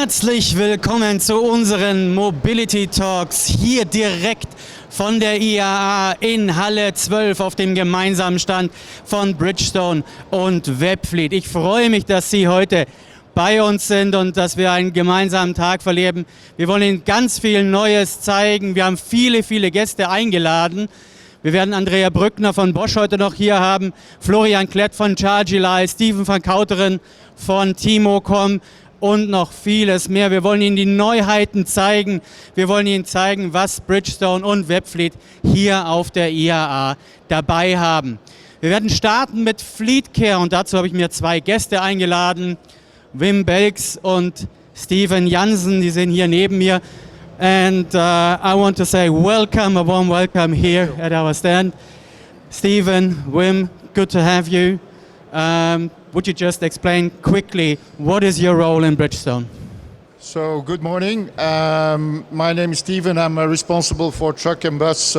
Herzlich willkommen zu unseren Mobility Talks hier direkt von der IAA in Halle 12 auf dem gemeinsamen Stand von Bridgestone und Webfleet. Ich freue mich, dass Sie heute bei uns sind und dass wir einen gemeinsamen Tag verleben. Wir wollen Ihnen ganz viel Neues zeigen. Wir haben viele Gäste eingeladen. Wir werden Andrea Brückner von Bosch heute noch hier haben, Florian Klett von Chargilai, Steven van Kauteren von Timocom und noch vieles mehr. Wir wollen Ihnen die Neuheiten zeigen. Wir wollen Ihnen zeigen, was Bridgestone und Webfleet hier auf der IAA dabei haben. Wir werden starten mit Flea Care und dazu habe ich mir zwei Gäste eingeladen, Wim Belks und Steven Jansen, die sind hier neben mir. And I want to say welcome, a warm welcome here at our stand. Steven, Wim, good to have you. Would you just explain quickly what is your role in Bridgestone? So, good morning. My name is Steven. I'm responsible for truck and bus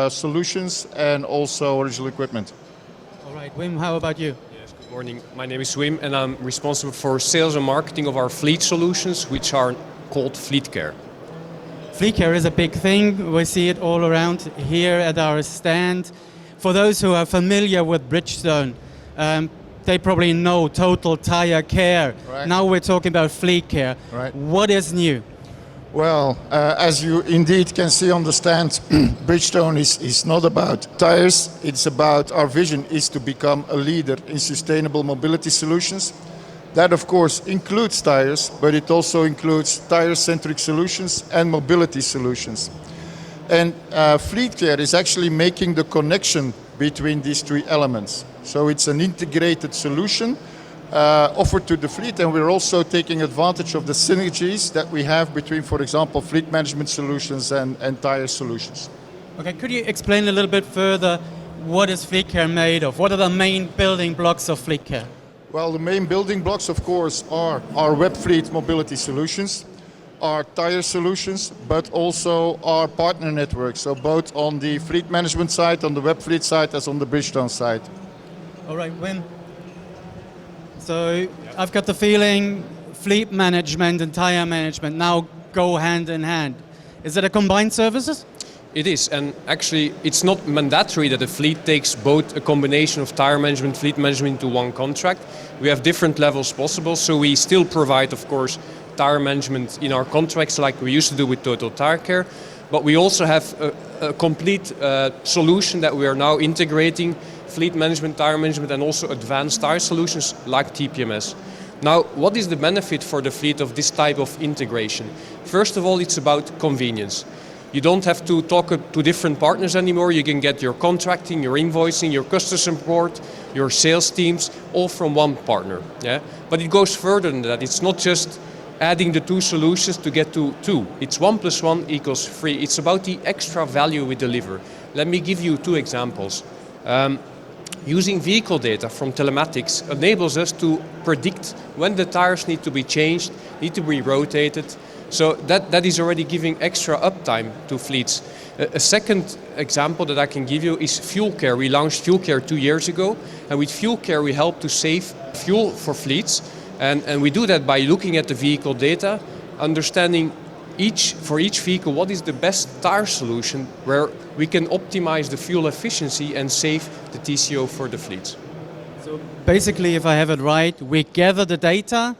solutions and also original equipment. All right, Wim, how about you? Yes, good morning. My name is Wim and I'm responsible for sales and marketing of our fleet solutions, which are called Flea Care. Flea Care is a big thing. We see it all around here at our stand. For those who are familiar with Bridgestone, they probably know Total Tire Care. Right. Now we're talking about Flea Care. Right. What is new? Well, as you indeed can see on the stand, Bridgestone is not about tires. It's about, our vision is to become a leader in sustainable mobility solutions. That of course includes tires, but it also includes tire-centric solutions and mobility solutions. And Flea Care is actually making the connection between these three elements. So it's an integrated solution offered to the fleet, and we're also taking advantage of the synergies that we have between, for example, fleet management solutions and tire solutions. Okay, could you explain a little bit further what is Flea Care made of? What are the main building blocks of Flea Care? Well, the main building blocks, of course, are our Webfleet mobility solutions, our tire solutions, but also our partner network. So both on the fleet management side, on the Webfleet side, as on the Bridgestone side. All right, Wim. So I've got the feeling fleet management and tire management now go hand in hand. Is it a combined services? It is, and actually it's not mandatory that a fleet takes both a combination of tire management, fleet management into one contract. We have different levels possible, so we still provide, of course, tire management in our contracts like we used to do with Total Tire Care, but we also have a complete solution that we are now integrating, fleet management, tire management, and also advanced tire solutions like TPMS. Now, what is the benefit for the fleet of this type of integration? First of all, it's about convenience. You don't have to talk to different partners anymore. You can get your contracting, your invoicing, your customer support, your sales teams, all from one partner. Yeah? But it goes further than that. It's not just adding the two solutions to get to two. It's 1 + 1 = 3. It's about the extra value we deliver. Let me give you two examples. Using vehicle data from telematics enables us to predict when the tires need to be changed, need to be rotated. So that is already giving extra uptime to fleets. A second example that I can give you is Fuel Care. We launched Fuel Care 2 years ago, and with Fuel Care we help to save fuel for fleets. And we do that by looking at the vehicle data, understanding for each vehicle what is the best tire solution where we can optimize the fuel efficiency and save the TCO for the fleets. So basically, if I have it right, we gather the data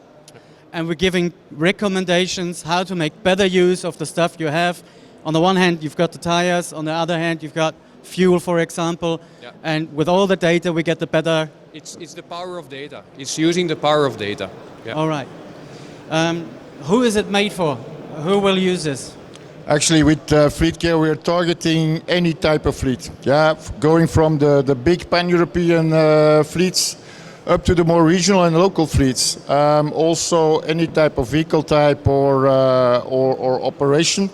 and we're giving recommendations how to make better use of the stuff you have. On the one hand, you've got the tires, on the other hand, you've got fuel, for example, yeah. And with all the data, we get the better... It's the power of data. It's using the power of data. Yeah. All right. Who is it made for? Who will use this? Actually, with Flea Care, we are targeting any type of fleet. Yeah, going from the big pan-European fleets up to the more regional and local fleets. Also, any type of vehicle type or operation.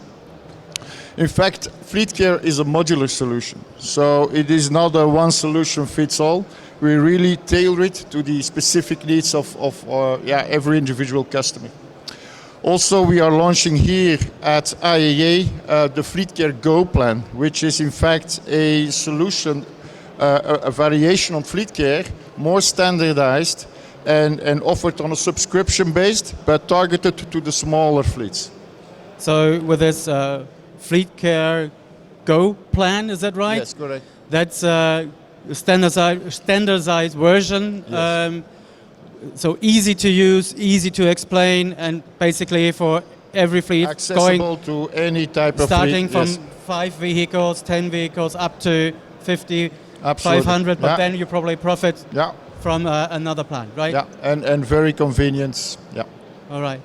In fact, Flea Care is a modular solution, so it is not a one solution fits all. We really tailor it to the specific needs of every individual customer. Also, we are launching here at IAA the Flea Care Go plan, which is in fact a solution, a variation on Flea Care, more standardized, and offered on a subscription based, but targeted to the smaller fleets. So with this Fleet Care Go plan, is that right? Yes, correct. That's a standardized version. Yes. So easy to use, easy to explain, and basically for every fleet Accessible to any type of starting fleet. from 5 vehicles, 10 vehicles, up to 50, Absolutely. 500, but Yeah. then you probably profit Yeah, from another plan, right? yeah, and very convenient. Yeah. All right.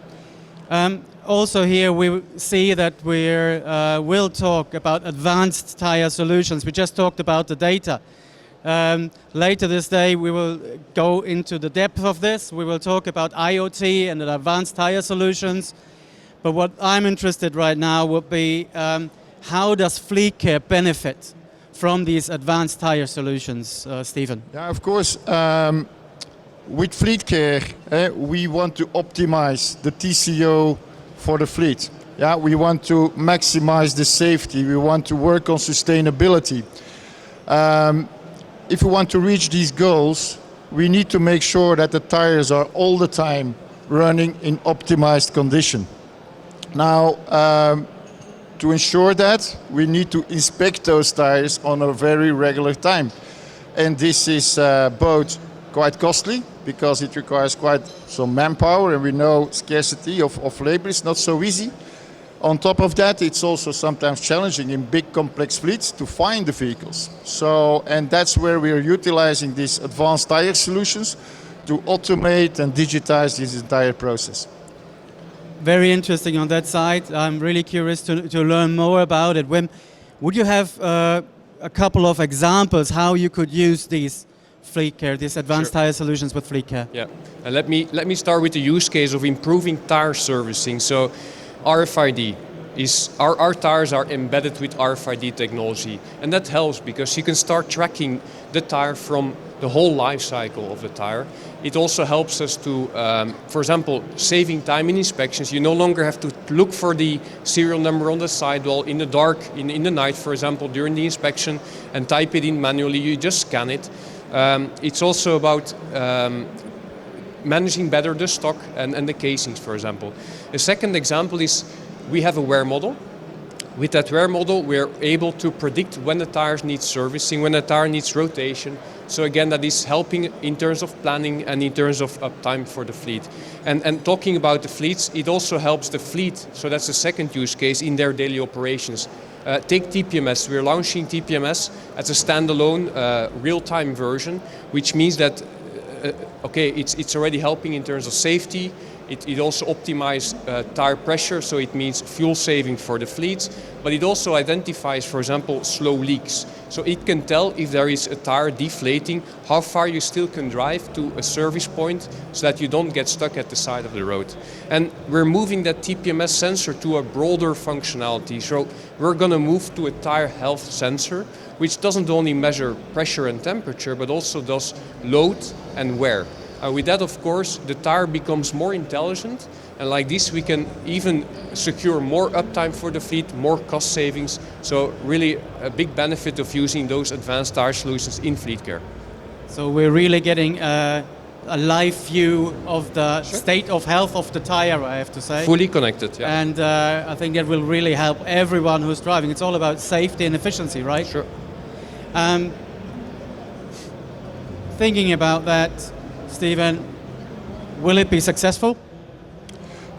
Also here we see that we'll talk about advanced tire solutions. We just talked about the data. Later this day we will go into the depth of this. We will talk about IoT and the advanced tire solutions. But what I'm interested right now would be how does Flea Care benefit from these advanced tire solutions, Stephen? Yeah, of course. With Fleet Care, we want to optimize the TCO for the fleet. Yeah, we want to maximize the safety. We want to work on sustainability. If we want to reach these goals, we need to make sure that the tires are all the time running in optimized condition. Now, to ensure that, we need to inspect those tires on a very regular time. And this is both quite costly because it requires quite some manpower, and we know scarcity of labor is not so easy. On top of that, it's also sometimes challenging in big complex fleets to find the vehicles. So, and that's where we are utilizing these advanced tire solutions to automate and digitize this entire process. Very interesting on that side. I'm really curious to learn more about it. Wim, would you have a couple of examples how you could use these Fleet Care, these advanced tire solutions with Fleet Care? Yeah, and let me start with the use case of improving tire servicing. So RFID is our tires are embedded with RFID technology, and that helps because you can start tracking the tire from the whole life cycle of the tire. It also helps us to, for example, saving time in inspections. You no longer have to look for the serial number on the sidewall in the dark, in the night, for example, during the inspection, and type it in manually. You just scan it. It's also about managing better the stock and the casings, for example. A second example is we have a wear model. With that wear model, we're able to predict when the tires need servicing, when the tire needs rotation. So again, that is helping in terms of planning and in terms of uptime for the fleet. And talking about the fleets, it also helps the fleet. So that's the second use case in their daily operations. Take TPMS. We're launching TPMS as a standalone real-time version, which means that it's already helping in terms of safety. It also optimizes tire pressure, so it means fuel saving for the fleets, but it also identifies, for example, slow leaks. So it can tell if there is a tire deflating, how far you still can drive to a service point so that you don't get stuck at the side of the road. And we're moving that TPMS sensor to a broader functionality. So we're going to move to a tire health sensor, which doesn't only measure pressure and temperature, but also does load and wear. With that, of course, the tire becomes more intelligent, and like this we can even secure more uptime for the fleet, more cost savings. So really a big benefit of using those advanced tire solutions in Fleet Care. So we're really getting a live view of the state of health of the tire, I have to say. Fully connected, yeah. And I think that will really help everyone who's driving. It's all about safety and efficiency, right? Sure. Thinking about that, Stephen, will it be successful?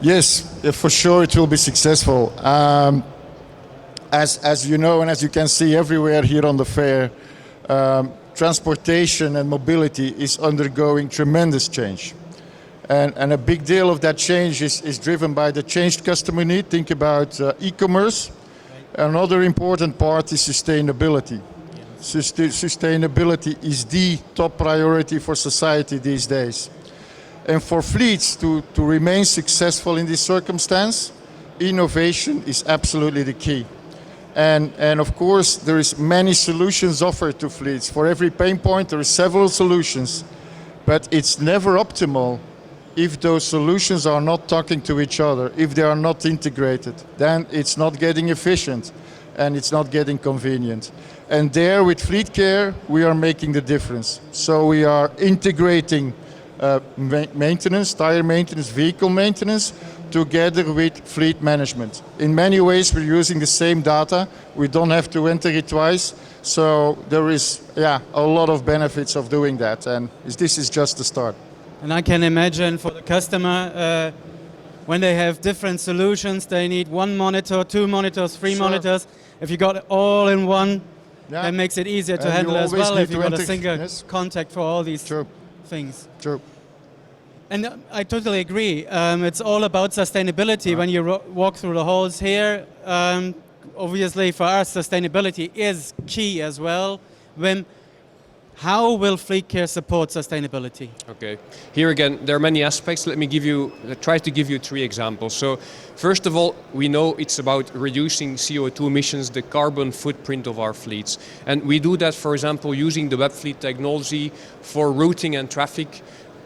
Yes, for sure it will be successful. As you know and as you can see everywhere here on the fair, transportation and mobility is undergoing tremendous change. And a big deal of that change is driven by the changed customer need. Think about e-commerce. Right. Another important part is sustainability. Sustainability is the top priority for society these days. And for fleets to remain successful in this circumstance, innovation is absolutely the key. And of course, there is many solutions offered to fleets. For every pain point, there are several solutions. But it's never optimal if those solutions are not talking to each other, if they are not integrated. Then it's not getting efficient and it's not getting convenient. And there with Fleet Care, we are making the difference. So we are integrating maintenance, tire maintenance, vehicle maintenance, together with fleet management. In many ways, we're using the same data. We don't have to enter it twice. So there is, a lot of benefits of doing that. And this is just the start. And I can imagine for the customer, when they have different solutions, they need one monitor, two monitors, three monitors. If you got it all in one, that makes it easier to handle as well if you got a single contact for all these things. True. And I totally agree. It's all about sustainability. When you walk through the halls here, obviously for us, sustainability is key as well. Wim, how will Flea Care support sustainability? Okay, here again, there are many aspects. Let me try to give you 3 examples. So, first of all, we know it's about reducing CO2 emissions, the carbon footprint of our fleets. And we do that, for example, using the Webfleet technology for routing and traffic,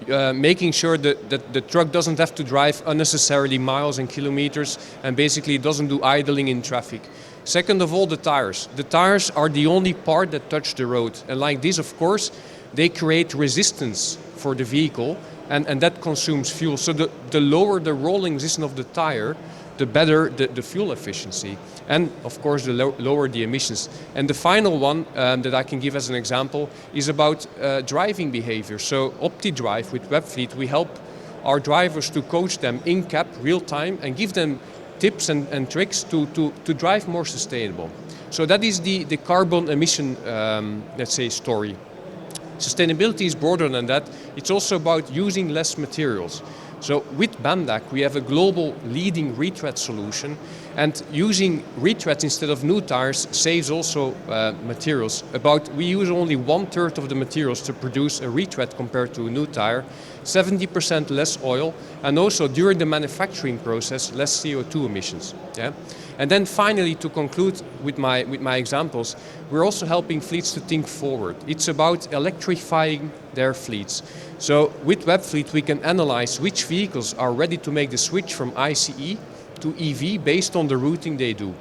making sure that the truck doesn't have to drive unnecessarily miles and kilometers and basically doesn't do idling in traffic. Second of all, the tires. The tires are the only part that touch the road. And like this, of course, they create resistance for the vehicle and that consumes fuel. So the lower the rolling resistance of the tire, the better the fuel efficiency. And of course, the lower the emissions. And the final one that I can give as an example is about driving behavior. So OptiDrive with Webfleet, we help our drivers to coach them in cab, real time, and give them tips and tricks to drive more sustainable. So that is the carbon emission, let's say, story. Sustainability is broader than that. It's also about using less materials. So with Bandag, we have a global leading retread solution, and using retreads instead of new tires saves also materials. We use only 1/3 of the materials to produce a retread compared to a new tire, 70% less oil, and also during the manufacturing process, less CO2 emissions. Yeah? And then finally, to conclude with my examples, we're also helping fleets to think forward. It's about electrifying their fleets. So with Webfleet, we can analyze which vehicles are ready to make the switch from ICE to EV based on the routing they do,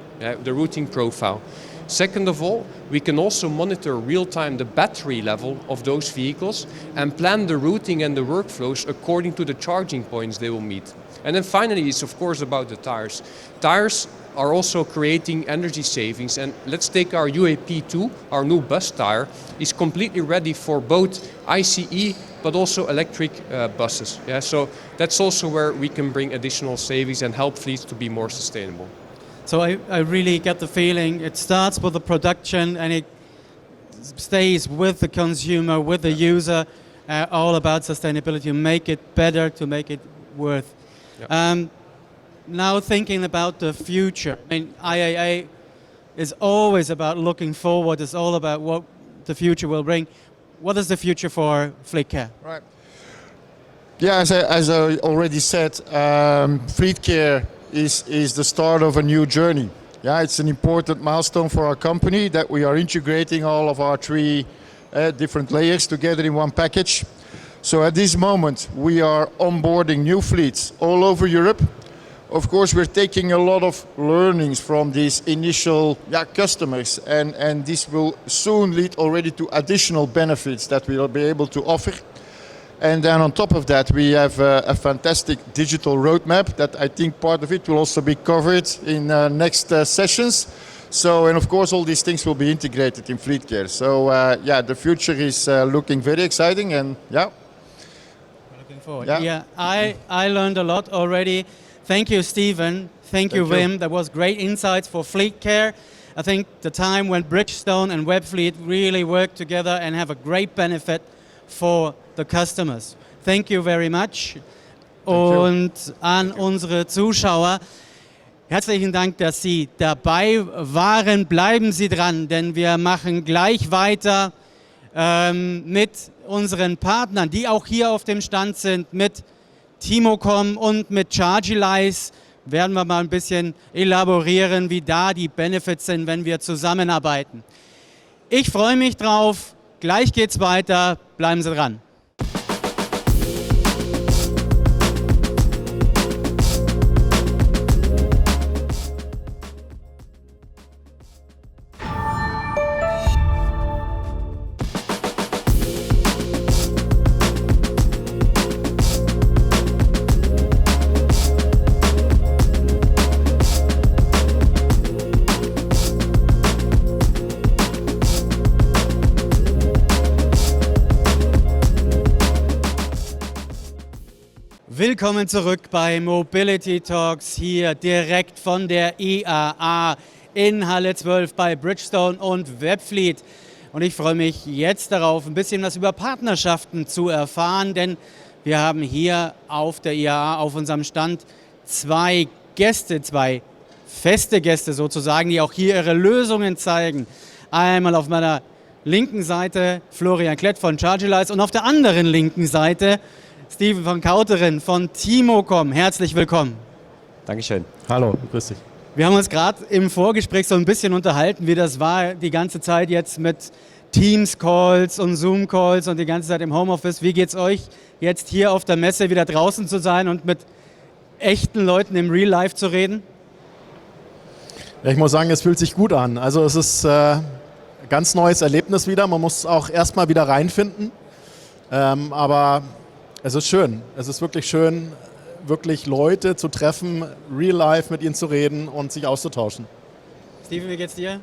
the routing profile. Second of all, we can also monitor real-time the battery level of those vehicles and plan the routing and the workflows according to the charging points they will meet. And then finally, it's of course about the tires. Tires are also creating energy savings, and let's take our UAP2, our new bus tire, is completely ready for both ICE but also electric buses. Yeah? So that's also where we can bring additional savings and help fleets to be more sustainable. So I really get the feeling it starts with the production and it stays with the consumer, with the user, all about sustainability, to make it better, to make it worth. Yep. Now thinking about the future, I mean, IAA is always about looking forward, it's all about what the future will bring. What is the future for Flea Care? Right. Yeah, as I already said, Fleet Care is the start of a new journey. Yeah, it's an important milestone for our company that we are integrating all of our 3 different layers together in one package. So at this moment, we are onboarding new fleets all over Europe. Of course, we're taking a lot of learnings from these initial customers, and this will soon lead already to additional benefits that we will be able to offer. And then on top of that, we have a fantastic digital roadmap that I think part of it will also be covered in next sessions. So, and of course, all these things will be integrated in Fleet Care. So, the future is looking very exciting, and looking forward. Yeah, I learned a lot already. Thank you, Stephen. Thank you, Wim. That was great insights for Fleet Care. I think the time when Bridgestone and Webfleet really work together and have a great benefit for the customers. Thank you very much. Und an unsere Zuschauer, herzlichen Dank, dass Sie dabei waren. Bleiben Sie dran, denn wir machen gleich weiter mit unseren Partnern, die auch hier auf dem Stand sind, mit Timocom und mit Chargilize. Werden wir mal ein bisschen elaborieren, wie da die Benefits sind, wenn wir zusammenarbeiten. Ich freue mich drauf. Gleich geht's weiter. Bleiben Sie dran. Willkommen zurück bei Mobility Talks hier direkt von der IAA in Halle 12 bei Bridgestone und Webfleet. Und ich freue mich jetzt darauf, ein bisschen was über Partnerschaften zu erfahren, denn wir haben hier auf der IAA auf unserem Stand zwei Gäste, zwei feste Gäste sozusagen, die auch hier ihre Lösungen zeigen. Einmal auf meiner linken Seite Florian Klett von Chargilize und auf der anderen linken Seite Steven von Kauteren von Timocom. Herzlich willkommen. Dankeschön. Hallo, grüß dich. Wir haben uns gerade im Vorgespräch so ein bisschen unterhalten, wie das war die ganze Zeit jetzt mit Teams-Calls und Zoom-Calls und die ganze Zeit im Homeoffice. Wie geht's euch jetzt hier auf der Messe wieder draußen zu sein und mit echten Leuten im Real Life zu reden? Ja, ich muss sagen, es fühlt sich gut an. Also es ist ein ganz neues Erlebnis wieder. Man muss auch erstmal wieder reinfinden. Aber es ist schön. Es ist wirklich schön, wirklich Leute zu treffen, real life mit ihnen zu reden und sich auszutauschen. Steven, wie geht's dir?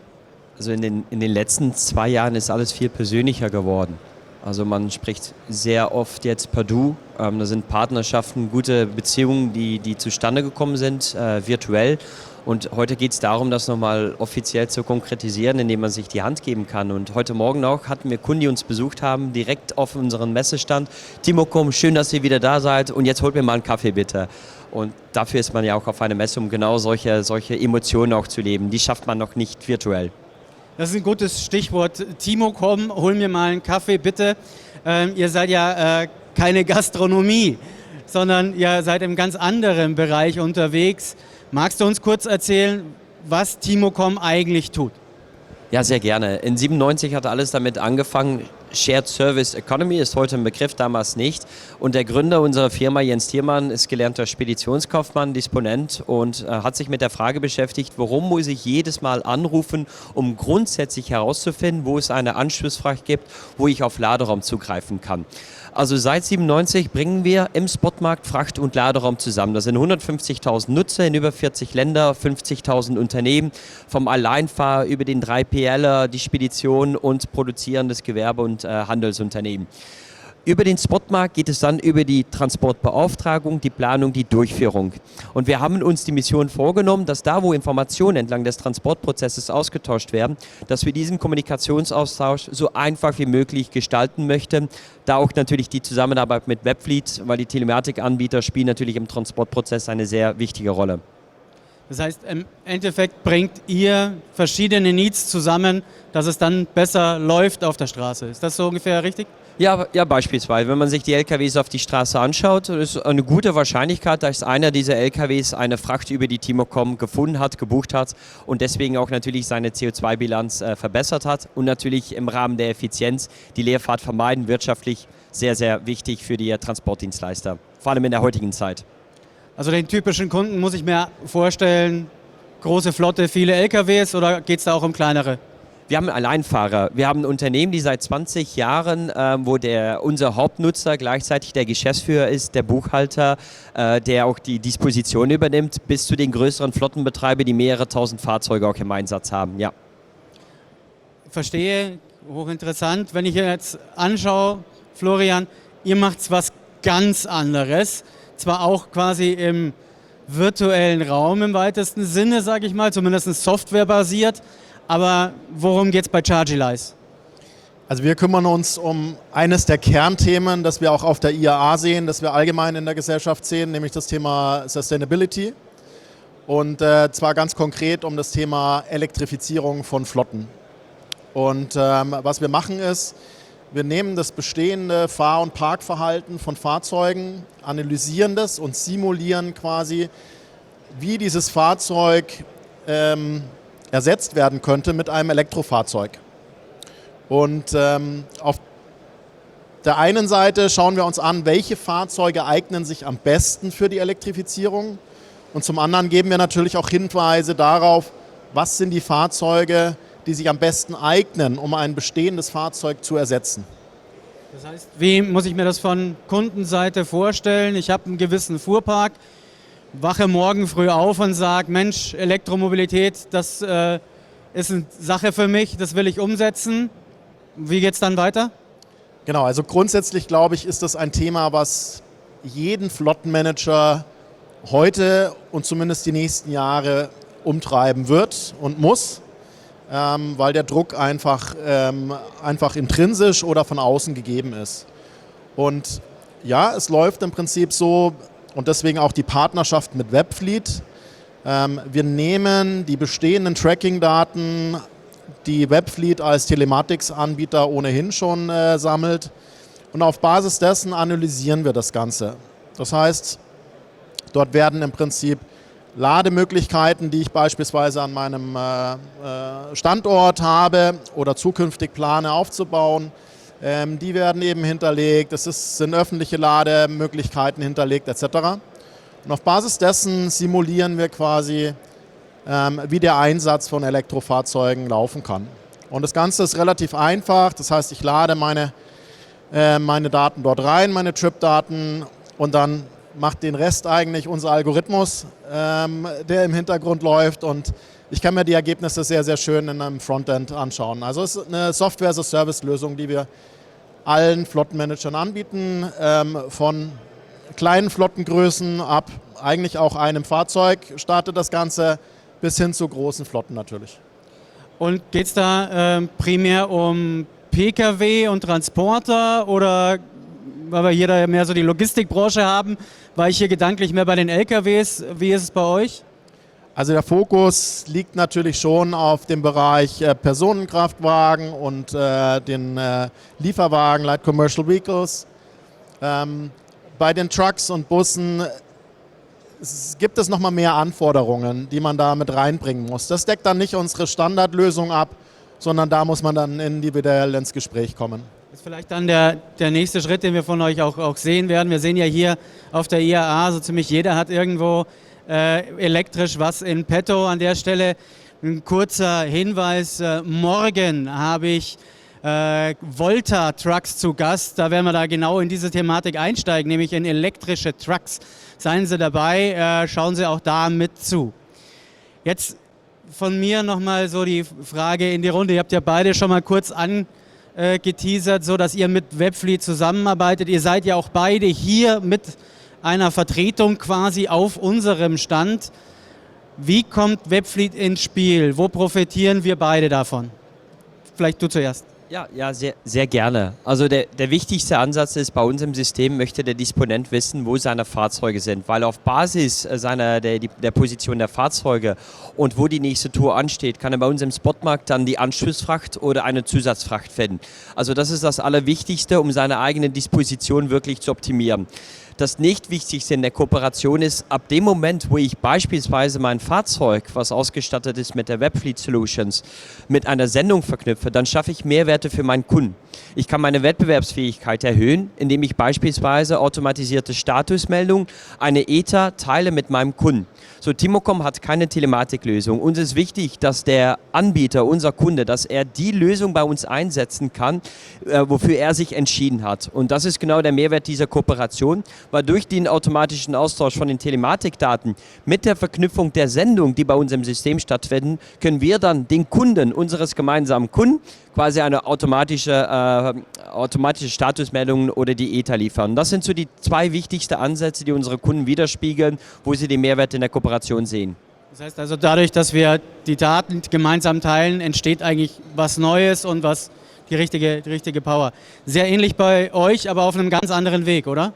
Also in den letzten 2 Jahren ist alles viel persönlicher geworden. Also man spricht sehr oft jetzt per Du. Da sind Partnerschaften, gute Beziehungen, die zustande gekommen sind, virtuell. Und heute geht es darum, das nochmal offiziell zu konkretisieren, indem man sich die Hand geben kann. Und heute Morgen auch hatten wir Kunden, die uns besucht haben, direkt auf unseren Messestand. Timocom, schön, dass ihr wieder da seid und jetzt holt mir mal einen Kaffee bitte. Und dafür ist man ja auch auf einer Messe, um genau solche Emotionen auch zu leben. Die schafft man noch nicht virtuell. Das ist ein gutes Stichwort. Timocom, hol mir mal einen Kaffee bitte. Ihr seid ja keine Gastronomie, sondern ihr seid im ganz anderen Bereich unterwegs. Magst du uns kurz erzählen, was Timocom eigentlich tut? Ja, sehr gerne. In 97 hat alles damit angefangen. Shared Service Economy ist heute ein Begriff, damals nicht. Und der Gründer unserer Firma, Jens Thiermann, ist gelernter Speditionskaufmann, Disponent und hat sich mit der Frage beschäftigt, warum muss ich jedes Mal anrufen, um grundsätzlich herauszufinden, wo es eine Anschlussfrage gibt, wo ich auf Laderaum zugreifen kann. Also seit 97 bringen wir im Spotmarkt Fracht- und Laderaum zusammen. Das sind 150.000 Nutzer in über 40 Länder, 50.000 Unternehmen, vom Alleinfahrer über den 3PLer, die Spedition und produzierendes Gewerbe und Handelsunternehmen. Über den Spotmarkt geht es dann über die Transportbeauftragung, die Planung, die Durchführung. Und wir haben uns die Mission vorgenommen, dass da, wo Informationen entlang des Transportprozesses ausgetauscht werden, dass wir diesen Kommunikationsaustausch so einfach wie möglich gestalten möchten. Da auch natürlich die Zusammenarbeit mit Webfleet, weil die Telematikanbieter spielen natürlich im Transportprozess eine sehr wichtige Rolle. Das heißt, im Endeffekt bringt ihr verschiedene Needs zusammen, dass es dann besser läuft auf der Straße. Ist das so ungefähr richtig? Ja, beispielsweise. Wenn man sich die LKWs auf die Straße anschaut, ist eine gute Wahrscheinlichkeit, dass einer dieser LKWs eine Fracht über die Timocom gefunden hat, gebucht hat und deswegen auch natürlich seine CO2-Bilanz verbessert hat und natürlich im Rahmen der Effizienz die Leerfahrt vermeiden, wirtschaftlich sehr, sehr wichtig für die Transportdienstleister, vor allem in der heutigen Zeit. Also den typischen Kunden muss ich mir vorstellen, große Flotte, viele LKWs oder geht es da auch um kleinere? Wir haben Alleinfahrer. Wir haben ein Unternehmen, die seit 20 Jahren, wo unser Hauptnutzer gleichzeitig der Geschäftsführer ist, der Buchhalter, der auch die Disposition übernimmt, bis zu den größeren Flottenbetreibern, die mehrere tausend Fahrzeuge auch im Einsatz haben. Ja. Verstehe, hochinteressant. Wenn ich jetzt anschaue, Florian, ihr macht was ganz anderes. Zwar auch quasi im virtuellen Raum im weitesten Sinne, sage ich mal, zumindest softwarebasiert. Aber worum geht es bei Chargilize? Also wir kümmern uns um eines der Kernthemen, das wir auch auf der IAA sehen, das wir allgemein in der Gesellschaft sehen, nämlich das Thema Sustainability. Und zwar ganz konkret um das Thema Elektrifizierung von Flotten. Und was wir machen ist, wir nehmen das bestehende Fahr- und Parkverhalten von Fahrzeugen, analysieren das und simulieren quasi, wie dieses Fahrzeug ersetzt werden könnte mit einem Elektrofahrzeug. Und auf der einen Seite schauen wir uns an, welche Fahrzeuge eignen sich am besten für die Elektrifizierung. Und zum anderen geben wir natürlich auch Hinweise darauf, was sind die Fahrzeuge, die sich am besten eignen, um ein bestehendes Fahrzeug zu ersetzen. Das heißt, wie muss ich mir das von Kundenseite vorstellen? Ich habe einen gewissen Fuhrpark, wache morgen früh auf und sage, Mensch, Elektromobilität, das ist eine Sache für mich, das will ich umsetzen. Wie geht es dann weiter? Genau, also grundsätzlich glaube ich, ist das ein Thema, was jeden Flottenmanager heute und zumindest die nächsten Jahre umtreiben wird und muss, weil der Druck einfach intrinsisch oder von außen gegeben ist. Und ja, es läuft im Prinzip so, und deswegen auch die Partnerschaft mit Webfleet. Wir nehmen die bestehenden Tracking-Daten, die Webfleet als Telematics-Anbieter ohnehin schon sammelt, und auf Basis dessen analysieren wir das Ganze. Das heißt, dort werden im Prinzip Lademöglichkeiten, die ich beispielsweise an meinem Standort habe oder zukünftig plane aufzubauen, die werden eben hinterlegt. Es sind öffentliche Lademöglichkeiten hinterlegt etc. Und auf Basis dessen simulieren wir quasi, wie der Einsatz von Elektrofahrzeugen laufen kann. Und das Ganze ist relativ einfach. Das heißt, ich lade meine Daten dort rein, meine Trip-Daten, und dann macht den Rest eigentlich unser Algorithmus, der im Hintergrund läuft, und ich kann mir die Ergebnisse sehr, sehr schön in einem Frontend anschauen. Also es ist eine Software-as-a-Service-Lösung, die wir allen Flottenmanagern anbieten, von kleinen Flottengrößen ab eigentlich auch einem Fahrzeug startet das Ganze, bis hin zu großen Flotten natürlich. Und geht es da primär um Pkw und Transporter, oder weil wir hier da mehr so die Logistikbranche haben, war ich hier gedanklich mehr bei den LKWs? Wie ist es bei euch? Also der Fokus liegt natürlich schon auf dem Bereich Personenkraftwagen und den Lieferwagen, Light Commercial Vehicles. Bei den Trucks und Bussen gibt es nochmal mehr Anforderungen, die man da mit reinbringen muss. Das deckt dann nicht unsere Standardlösung ab, sondern da muss man dann individuell ins Gespräch kommen. Das ist vielleicht dann der nächste Schritt, den wir von euch auch sehen werden. Wir sehen ja hier auf der IAA, so ziemlich jeder hat irgendwo elektrisch was in petto. An der Stelle ein kurzer Hinweis. Morgen habe ich Volta-Trucks zu Gast. Da werden wir da genau in diese Thematik einsteigen, nämlich in elektrische Trucks. Seien Sie dabei, schauen Sie auch da mit zu. Jetzt von mir nochmal so die Frage in die Runde. Ihr habt ja beide schon mal kurz angeteasert, so dass ihr mit Webfleet zusammenarbeitet. Ihr seid ja auch beide hier mit einer Vertretung quasi auf unserem Stand. Wie kommt Webfleet ins Spiel? Wo profitieren wir beide davon? Vielleicht du zuerst. Ja, sehr, sehr gerne. Also der wichtigste Ansatz ist, bei uns im System möchte der Disponent wissen, wo seine Fahrzeuge sind, weil auf Basis der Position der Fahrzeuge und wo die nächste Tour ansteht, kann er bei uns im Spotmarkt dann die Anschlussfracht oder eine Zusatzfracht finden. Also das ist das Allerwichtigste, um seine eigene Disposition wirklich zu optimieren. Das Nicht-Wichtigste in der Kooperation ist, ab dem Moment, wo ich beispielsweise mein Fahrzeug, was ausgestattet ist mit der Webfleet Solutions, mit einer Sendung verknüpfe, dann schaffe ich Mehrwerte für meinen Kunden. Ich kann meine Wettbewerbsfähigkeit erhöhen, indem ich beispielsweise automatisierte Statusmeldungen, eine ETA teile mit meinem Kunden. So, Timocom hat keine Telematiklösung. Uns ist wichtig, dass der Anbieter, unser Kunde, dass er die Lösung bei uns einsetzen kann, wofür er sich entschieden hat. Und das ist genau der Mehrwert dieser Kooperation, weil durch den automatischen Austausch von den Telematikdaten mit der Verknüpfung der Sendung, die bei uns im System stattfinden, können wir dann den Kunden unseres gemeinsamen Kunden quasi eine automatische Statusmeldung oder die ETA liefern. Das sind so die zwei wichtigsten Ansätze, die unsere Kunden widerspiegeln, wo sie den Mehrwert in der Kooperation sehen. Das heißt also, dadurch, dass wir die Daten gemeinsam teilen, entsteht eigentlich was Neues und was die richtige Power. Sehr ähnlich bei euch, aber auf einem ganz anderen Weg, oder?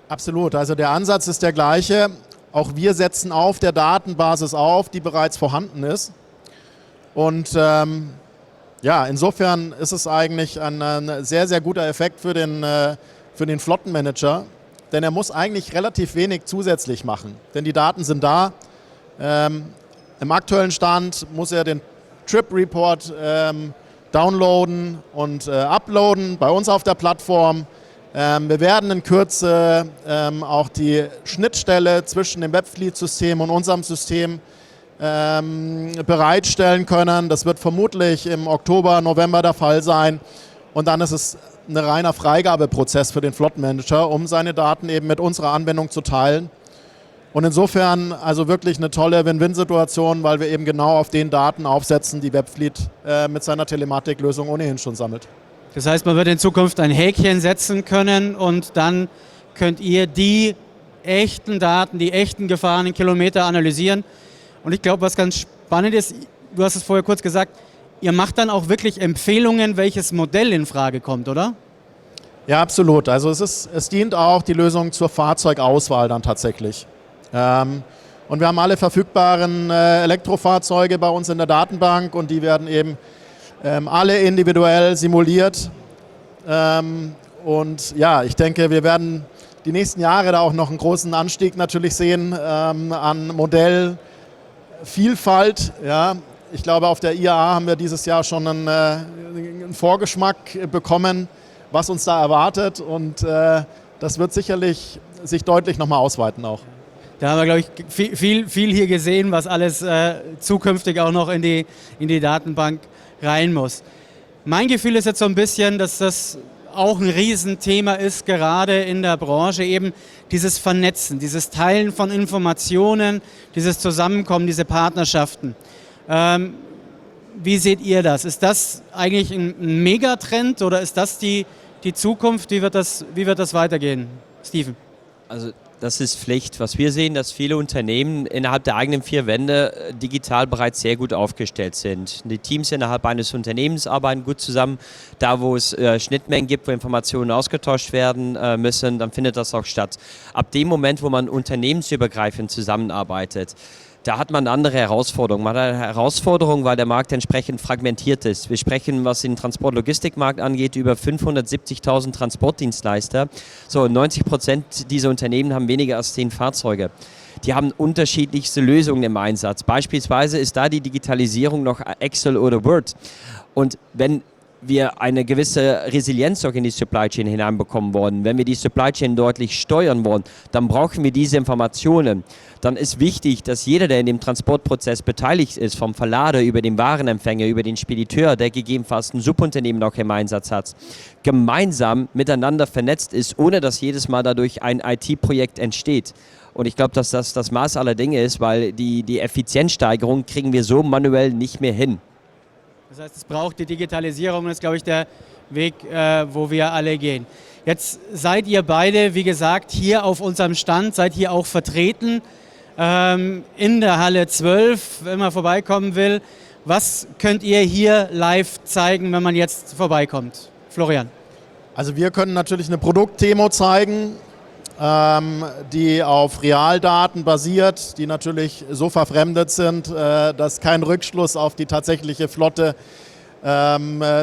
Absolut, also der Ansatz ist der gleiche. Auch wir setzen auf der Datenbasis auf, die bereits vorhanden ist. Und insofern ist es eigentlich ein sehr, sehr guter Effekt für den Flottenmanager, denn er muss eigentlich relativ wenig zusätzlich machen, denn die Daten sind da. Im aktuellen Stand muss er den Trip Report downloaden und uploaden bei uns auf der Plattform. Wir werden in Kürze auch die Schnittstelle zwischen dem Webfleet-System und unserem System bereitstellen können. Das wird vermutlich im Oktober, November der Fall sein. Und dann ist es ein reiner Freigabeprozess für den Flottenmanager, um seine Daten eben mit unserer Anwendung zu teilen. Und insofern also wirklich eine tolle Win-Win-Situation, weil wir eben genau auf den Daten aufsetzen, die Webfleet mit seiner Telematiklösung ohnehin schon sammelt. Das heißt, man wird in Zukunft ein Häkchen setzen können und dann könnt ihr die echten Daten, die echten gefahrenen Kilometer analysieren. Und ich glaube, was ganz spannend ist, du hast es vorher kurz gesagt, ihr macht dann auch wirklich Empfehlungen, welches Modell in Frage kommt, oder? Ja, absolut. Also es dient auch die Lösung zur Fahrzeugauswahl dann tatsächlich. Und wir haben alle verfügbaren Elektrofahrzeuge bei uns in der Datenbank und die werden eben alle individuell simuliert. Und ja, ich denke, wir werden die nächsten Jahre da auch noch einen großen Anstieg natürlich sehen an Modellvielfalt. Ja. Ich glaube, auf der IAA haben wir dieses Jahr schon einen Vorgeschmack bekommen, was uns da erwartet. Und das wird sicherlich sich deutlich nochmal ausweiten auch. Da haben wir, glaube ich, viel hier gesehen, was alles zukünftig auch noch in die Datenbank rein muss. Mein Gefühl ist jetzt so ein bisschen, dass das auch ein Riesenthema ist, gerade in der Branche, eben dieses Vernetzen, dieses Teilen von Informationen, dieses Zusammenkommen, diese Partnerschaften. Wie seht ihr das? Ist das eigentlich ein Megatrend oder ist das die Zukunft? Wie wird das weitergehen? Steven? Also das ist Pflicht. Was wir sehen, dass viele Unternehmen innerhalb der eigenen vier Wände digital bereits sehr gut aufgestellt sind. Die Teams innerhalb eines Unternehmens arbeiten gut zusammen. Da, wo es Schnittmengen gibt, wo Informationen ausgetauscht werden müssen, dann findet das auch statt. Ab dem Moment, wo man unternehmensübergreifend zusammenarbeitet, da hat man eine andere Herausforderung. Man hat eine Herausforderung, weil der Markt entsprechend fragmentiert ist. Wir sprechen, was den Transport-Logistikmarkt angeht, über 570.000 Transportdienstleister. So, 90% dieser Unternehmen haben weniger als 10 Fahrzeuge. Die haben unterschiedlichste Lösungen im Einsatz. Beispielsweise ist da die Digitalisierung noch Excel oder Word. Und wenn wir eine gewisse Resilienz auch in die Supply Chain hineinbekommen wollen, wenn wir die Supply Chain deutlich steuern wollen, dann brauchen wir diese Informationen. Dann ist wichtig, dass jeder, der in dem Transportprozess beteiligt ist, vom Verlader über den Warenempfänger, über den Spediteur, der gegebenenfalls ein Subunternehmen auch im Einsatz hat, gemeinsam miteinander vernetzt ist, ohne dass jedes Mal dadurch ein IT-Projekt entsteht. Und ich glaube, dass das das Maß aller Dinge ist, weil die Effizienzsteigerung kriegen wir so manuell nicht mehr hin. Das heißt, es braucht die Digitalisierung, das ist, glaube ich, der Weg, wo wir alle gehen. Jetzt seid ihr beide, wie gesagt, hier auf unserem Stand, seid hier auch vertreten in der Halle 12, wenn man vorbeikommen will. Was könnt ihr hier live zeigen, wenn man jetzt vorbeikommt? Florian. Also wir können natürlich eine Produktdemo zeigen, die auf Realdaten basiert, die natürlich so verfremdet sind, dass kein Rückschluss auf die tatsächliche Flotte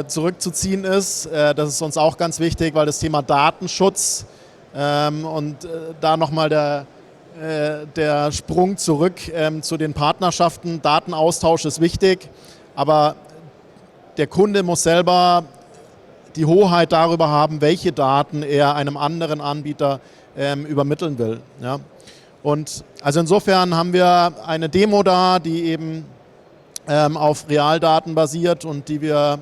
zurückzuziehen ist. Das ist uns auch ganz wichtig, weil das Thema Datenschutz und da nochmal der Sprung zurück zu den Partnerschaften. Datenaustausch ist wichtig, aber der Kunde muss selber die Hoheit darüber haben, welche Daten er einem anderen Anbieter übermitteln will. Ja. Und also insofern haben wir eine Demo da, die eben auf Realdaten basiert und die wir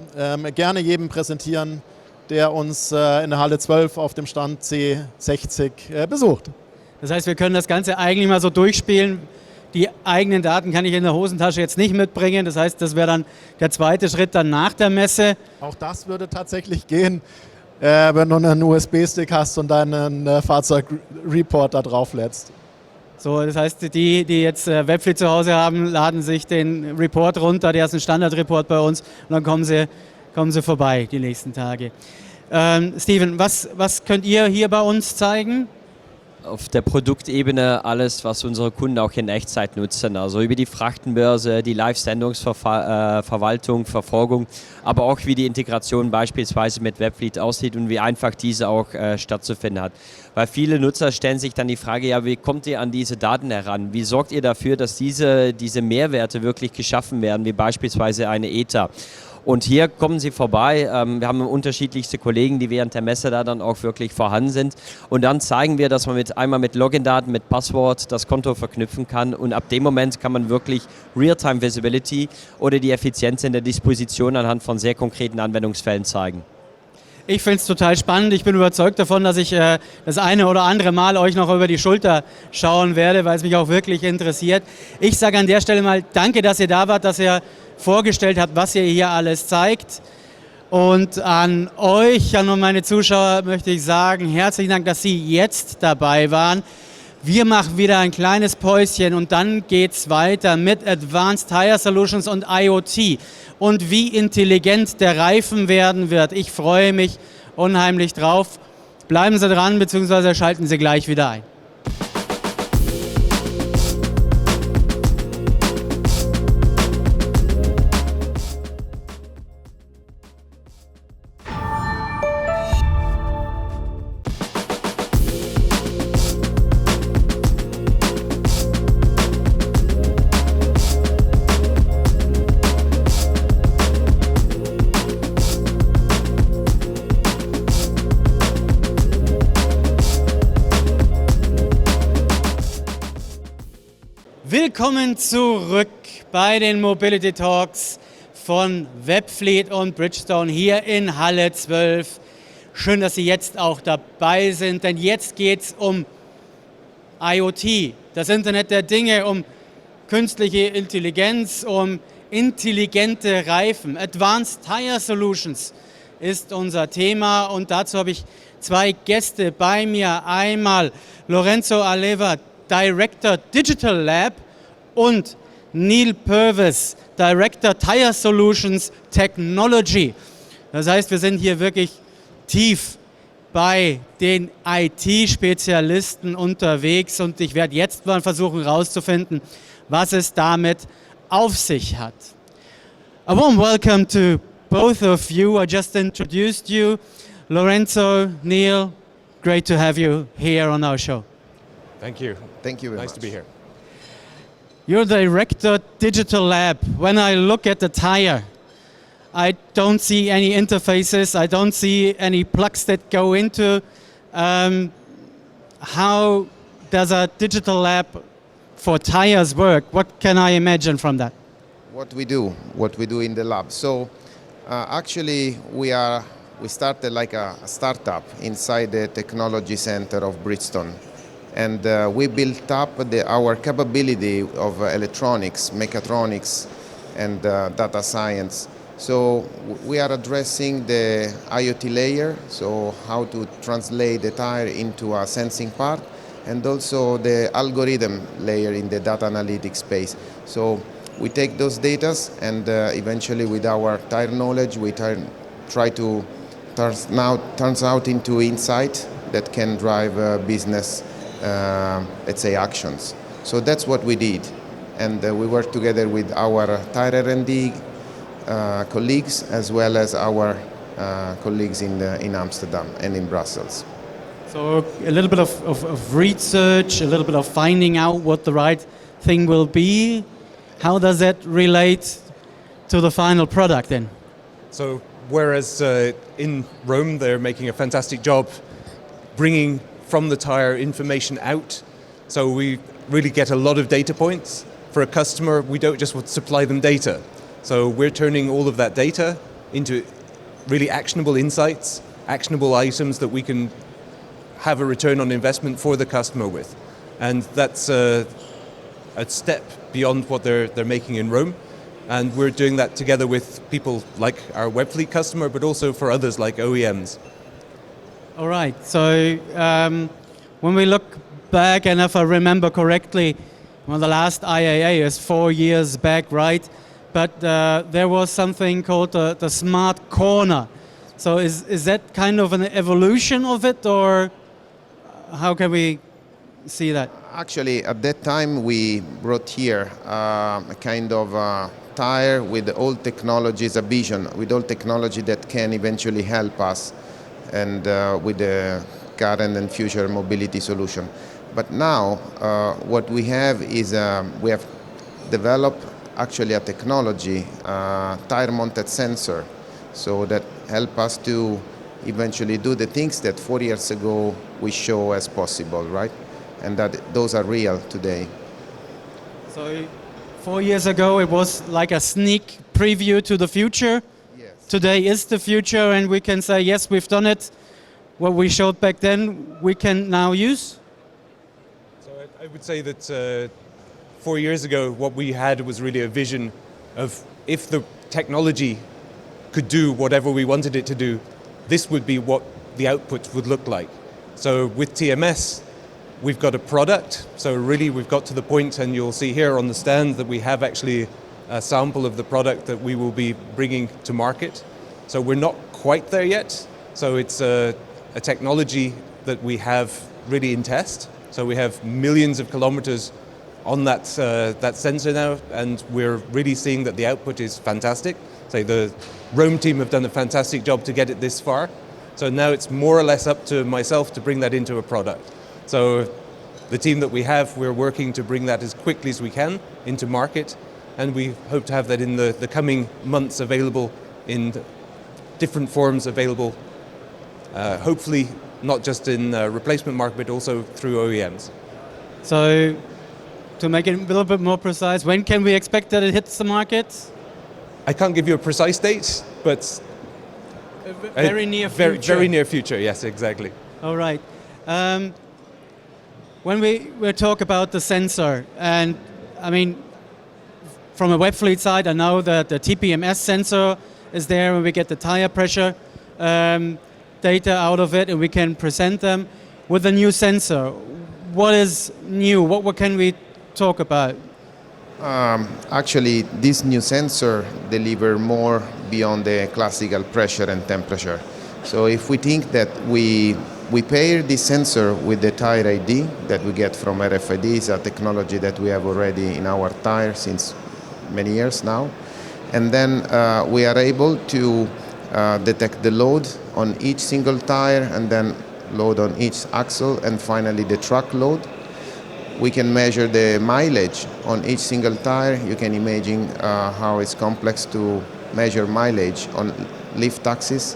gerne jedem präsentieren, der uns in der Halle 12 auf dem Stand C60 besucht. Das heißt, wir können das Ganze eigentlich mal so durchspielen. Die eigenen Daten kann ich in der Hosentasche jetzt nicht mitbringen. Das heißt, das wäre dann der zweite Schritt dann nach der Messe. Auch das würde tatsächlich gehen, wenn du einen USB-Stick hast und deinen Fahrzeugreport da drauf lädst. So, das heißt, die jetzt Webfleet zu Hause haben, laden sich den Report runter. Der ist ein Standardreport bei uns und dann kommen sie vorbei die nächsten Tage. Steven, was könnt ihr hier bei uns zeigen? Auf der Produktebene alles, was unsere Kunden auch in Echtzeit nutzen. Also über die Frachtenbörse, die Live-Sendungsverwaltung, Verfolgung, aber auch wie die Integration beispielsweise mit Webfleet aussieht und wie einfach diese auch stattzufinden hat. Weil viele Nutzer stellen sich dann die Frage, ja, wie kommt ihr an diese Daten heran? Wie sorgt ihr dafür, dass diese Mehrwerte wirklich geschaffen werden, wie beispielsweise eine ETA? Und hier kommen Sie vorbei. Wir haben unterschiedlichste Kollegen, die während der Messe da dann auch wirklich vorhanden sind. Und dann zeigen wir, dass man einmal mit Login-Daten, mit Passwort das Konto verknüpfen kann. Und ab dem Moment kann man wirklich Real-Time-Visibility oder die Effizienz in der Disposition anhand von sehr konkreten Anwendungsfällen zeigen. Ich finde es total spannend. Ich bin überzeugt davon, dass ich das eine oder andere Mal euch noch über die Schulter schauen werde, weil es mich auch wirklich interessiert. Ich sage an der Stelle mal danke, dass ihr da wart, dass ihr vorgestellt habt, was ihr hier alles zeigt. Und an euch, an meine Zuschauer möchte ich sagen, herzlichen Dank, dass Sie jetzt dabei waren. Wir machen wieder ein kleines Päuschen und dann geht's weiter mit Advanced Tire Solutions und IoT und wie intelligent der Reifen werden wird. Ich freue mich unheimlich drauf. Bleiben Sie dran, beziehungsweise schalten Sie gleich wieder ein. Willkommen zurück bei den Mobility Talks von Webfleet und Bridgestone hier in Halle 12. Schön, dass Sie jetzt auch dabei sind, denn jetzt geht es um IoT, das Internet der Dinge, um künstliche Intelligenz, um intelligente Reifen. Advanced Tire Solutions ist unser Thema und dazu habe ich zwei Gäste bei mir. Einmal Lorenzo Aleva, Director Digital Lab und Neil Purvis, Director Tire Solutions Technology. Das heißt, wir sind hier wirklich tief bei den IT-Spezialisten unterwegs und ich werde jetzt mal versuchen herauszufinden, was es damit auf sich hat. A warm welcome to both of you. I just introduced you. Lorenzo, Neil, great to have you here on our show. Thank you. Thank you very Nice much. to be here. You're Director Digital Lab. When I look at the tire, I don't see any interfaces. I don't see any plugs that go into. How does a digital lab for tires work? What can I imagine from that? What we do in the lab. So actually we started like a startup inside the technology center of Bridgestone. And we built up our capability of electronics, mechatronics, and data science. So we are addressing the IoT layer, so how to translate the tire into a sensing part, and also the algorithm layer in the data analytics space. So we take those data and eventually with our tire knowledge, we try to turns out into insight that can drive business let's say actions. So that's what we did, and we worked together with our tire R&D colleagues as well as our colleagues in Amsterdam and in Brussels. So a little bit of research, a little bit of finding out what the right thing will be. How does that relate to the final product then? So whereas in Rome they're making a fantastic job bringing from the tire information out, so we really get a lot of data points. For a customer, we don't just want to supply them data. So we're turning all of that data into really actionable insights, actionable items that we can have a return on investment for the customer with. And that's a step beyond what they're making in Rome. And we're doing that together with people like our Webfleet customer, but also for others like OEMs. All right, so when we look back, and if I remember correctly, well, the last IAA is 4 years back, right? But there was something called the smart corner. So is that kind of an evolution of it, or how can we see that? Actually, at that time we brought here a kind of tire with all technologies, a vision with all technology that can eventually help us and with the current and future mobility solution. But now what we have is we have developed actually a technology, tire-mounted sensor, so that help us to eventually do the things that 4 years ago we show as possible, right? And that those are real today. So 4 years ago it was like a sneak preview to the future. Yes. Today is the future, and we can say, yes, we've done it. What we showed back then, we can now use. So I would say that 4 years ago, what we had was really a vision of if the technology could do whatever we wanted it to do, this would be what the output would look like. So with TMS, we've got a product. So really we've got to the point, and you'll see here on the stand that we have actually a sample of the product that we will be bringing to market. So we're not quite there yet. So it's a technology that we have really in test. So we have millions of kilometers on that sensor now, and we're really seeing that the output is fantastic. So the Rome team have done a fantastic job to get it this far. So now it's more or less up to myself to bring that into a product. So the team that we have, we're working to bring that as quickly as we can into market, and we hope to have that in the coming months available in different forms available, hopefully not just in replacement market, but also through OEMs. So to make it a little bit more precise, when can we expect that it hits the market? I can't give you a precise date, but Very near future. Very near future, yes, exactly. All right. When we talk about the sensor, and I mean, from a Webfleet side, I know that the TPMS sensor is there, and we get the tire pressure data out of it, and we can present them. With the new sensor, what is new? What can we talk about? Actually, this new sensor delivers more beyond the classical pressure and temperature. So if we think that we pair this sensor with the tire ID that we get from RFID, is a technology that we have already in our tire since many years now, and then we are able to detect the load on each single tire, and then load on each axle, and finally the truck load. We can measure the mileage on each single tire. You can imagine how it's complex to measure mileage on lift axis.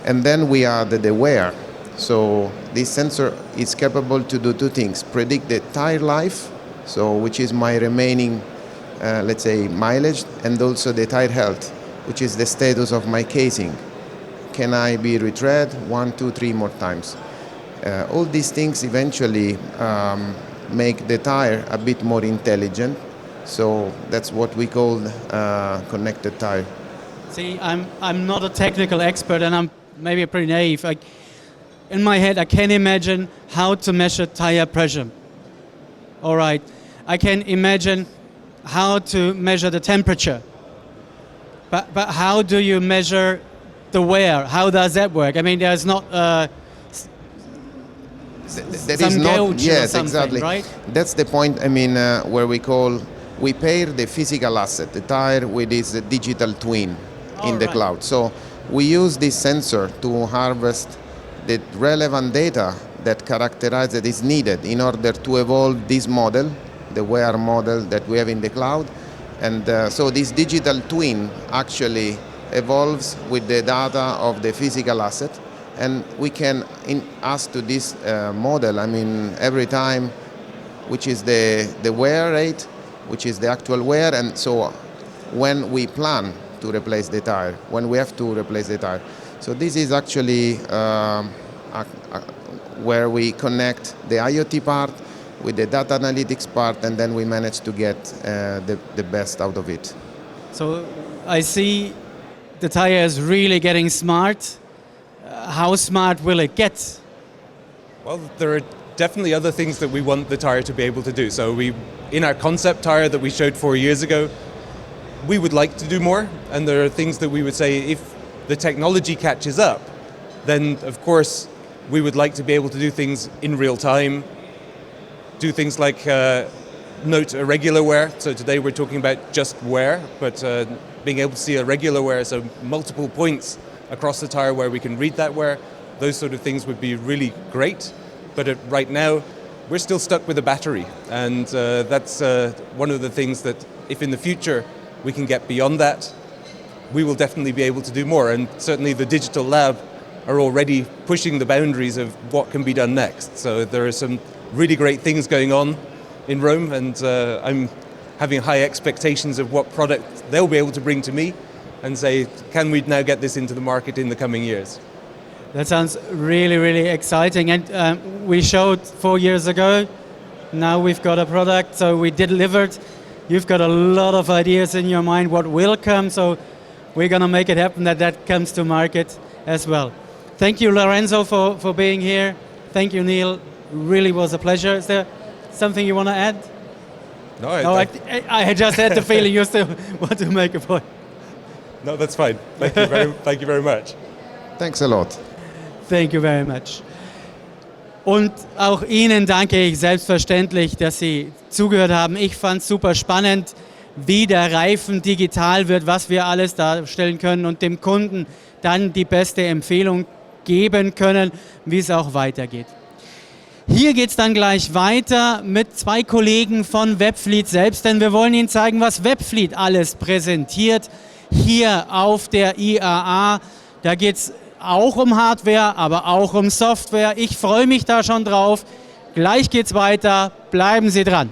And then we add the wear. So this sensor is capable to do two things: predict the tire life, so which is my remaining, let's say, mileage, and also the tire health, which is the status of my casing. Can I be retread 1, 2, 3 more times? All these things eventually make the tire a bit more intelligent. So that's what we call connected tire. See, I'm not a technical expert, and I'm maybe pretty naive. In my head, I can imagine how to measure tire pressure. All right, I can imagine how to measure the temperature. But how do you measure the wear? How does that work? I mean, there's not some gauge or something, exactly. Right? That's the point. I mean, where we pair the physical asset, the tire, with this digital twin in the cloud. So we use this sensor to harvest the relevant data that is needed in order to evolve this model, the wear model that we have in the cloud. And so this digital twin actually evolves with the data of the physical asset, and we can ask to this model, I mean, every time, which is the wear rate, which is the actual wear, and so when we plan to replace the tire, when we have to replace the tire. So this is actually where we connect the IoT part with the data analytics part, and then we manage to get the best out of it. So I see the tire is really getting smart. How smart will it get? Well, there are definitely other things that we want the tire to be able to do. So in our concept tire that we showed 4 years ago, we would like to do more, and there are things that we would say if the technology catches up, then of course we would like to be able to do things in real time, do things like note irregular wear. So today we're talking about just wear, but being able to see irregular wear, so multiple points across the tire where we can read that wear, those sort of things would be really great. But right now, we're still stuck with a battery, and that's one of the things that if in the future we can get beyond that, we will definitely be able to do more. And certainly the digital lab are already pushing the boundaries of what can be done next. So there are some really great things going on in Rome, and I'm having high expectations of what product they'll be able to bring to me and say, can we now get this into the market in the coming years? That sounds really, really exciting. And we showed 4 years ago, now we've got a product, so we delivered. You've got a lot of ideas in your mind what will come, so we're going to make it happen that comes to market as well. Thank you, Lorenzo, for being here. Thank you, Neil. Really was a pleasure. Is there something you want to add? No, I just had the feeling you still want to make a point. no, that's fine. Thank you very much. Thanks a lot. Thank you very much. Und auch Ihnen danke ich selbstverständlich, dass Sie zugehört haben. Ich fand es super spannend, wie der Reifen digital wird, was wir alles darstellen können und dem Kunden dann die beste Empfehlung geben können, wie es auch weitergeht. Hier geht es dann gleich weiter mit zwei Kollegen von Webfleet selbst, denn wir wollen Ihnen zeigen, was Webfleet alles präsentiert hier auf der IAA. Da geht es auch um Hardware, aber auch um Software. Ich freue mich da schon drauf. Gleich geht's weiter. Bleiben Sie dran.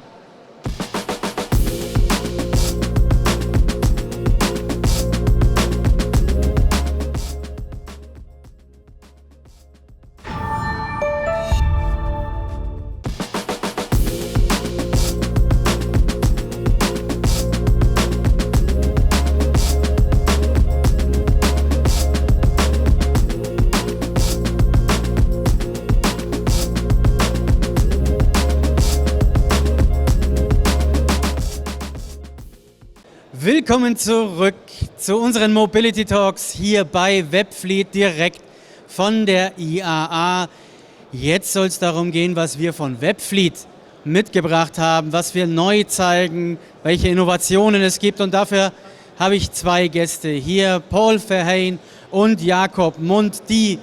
Willkommen zurück zu unseren Mobility Talks hier bei Webfleet direkt von der IAA. Jetzt soll es darum gehen, was wir von Webfleet mitgebracht haben, was wir neu zeigen, welche Innovationen es gibt. Und dafür habe ich zwei Gäste hier, Paul Verheyen und Jakob Mund, die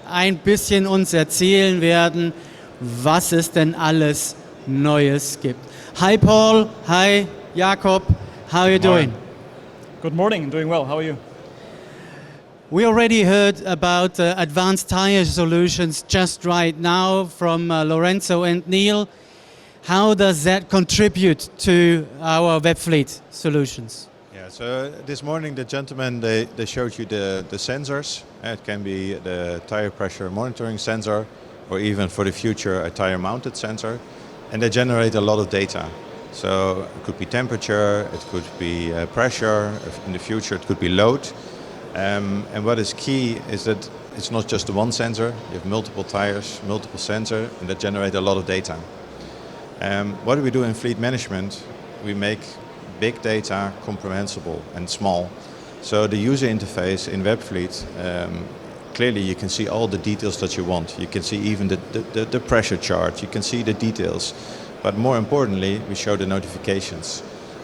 ein bisschen uns erzählen werden, was es denn alles Neues gibt. Hi Paul, hi Jakob. How are you doing? Good morning, I'm doing well. How are you? We already heard about advanced tire solutions just right now from Lorenzo and Neil. How does that contribute to our Webfleet solutions? Yeah, so this morning the gentlemen, they showed you the sensors. It can be the tire pressure monitoring sensor or even for the future a tire mounted sensor. And they generate a lot of data. So it could be temperature, it could be pressure, in the future it could be load. And what is key is that it's not just the one sensor, you have multiple tires, multiple sensors, and that generate a lot of data. What do we do in fleet management? We make big data comprehensible and small. So the user interface in Webfleet, clearly you can see all the details that you want. You can see even the pressure chart, you can see the details. But more importantly, we show the notifications.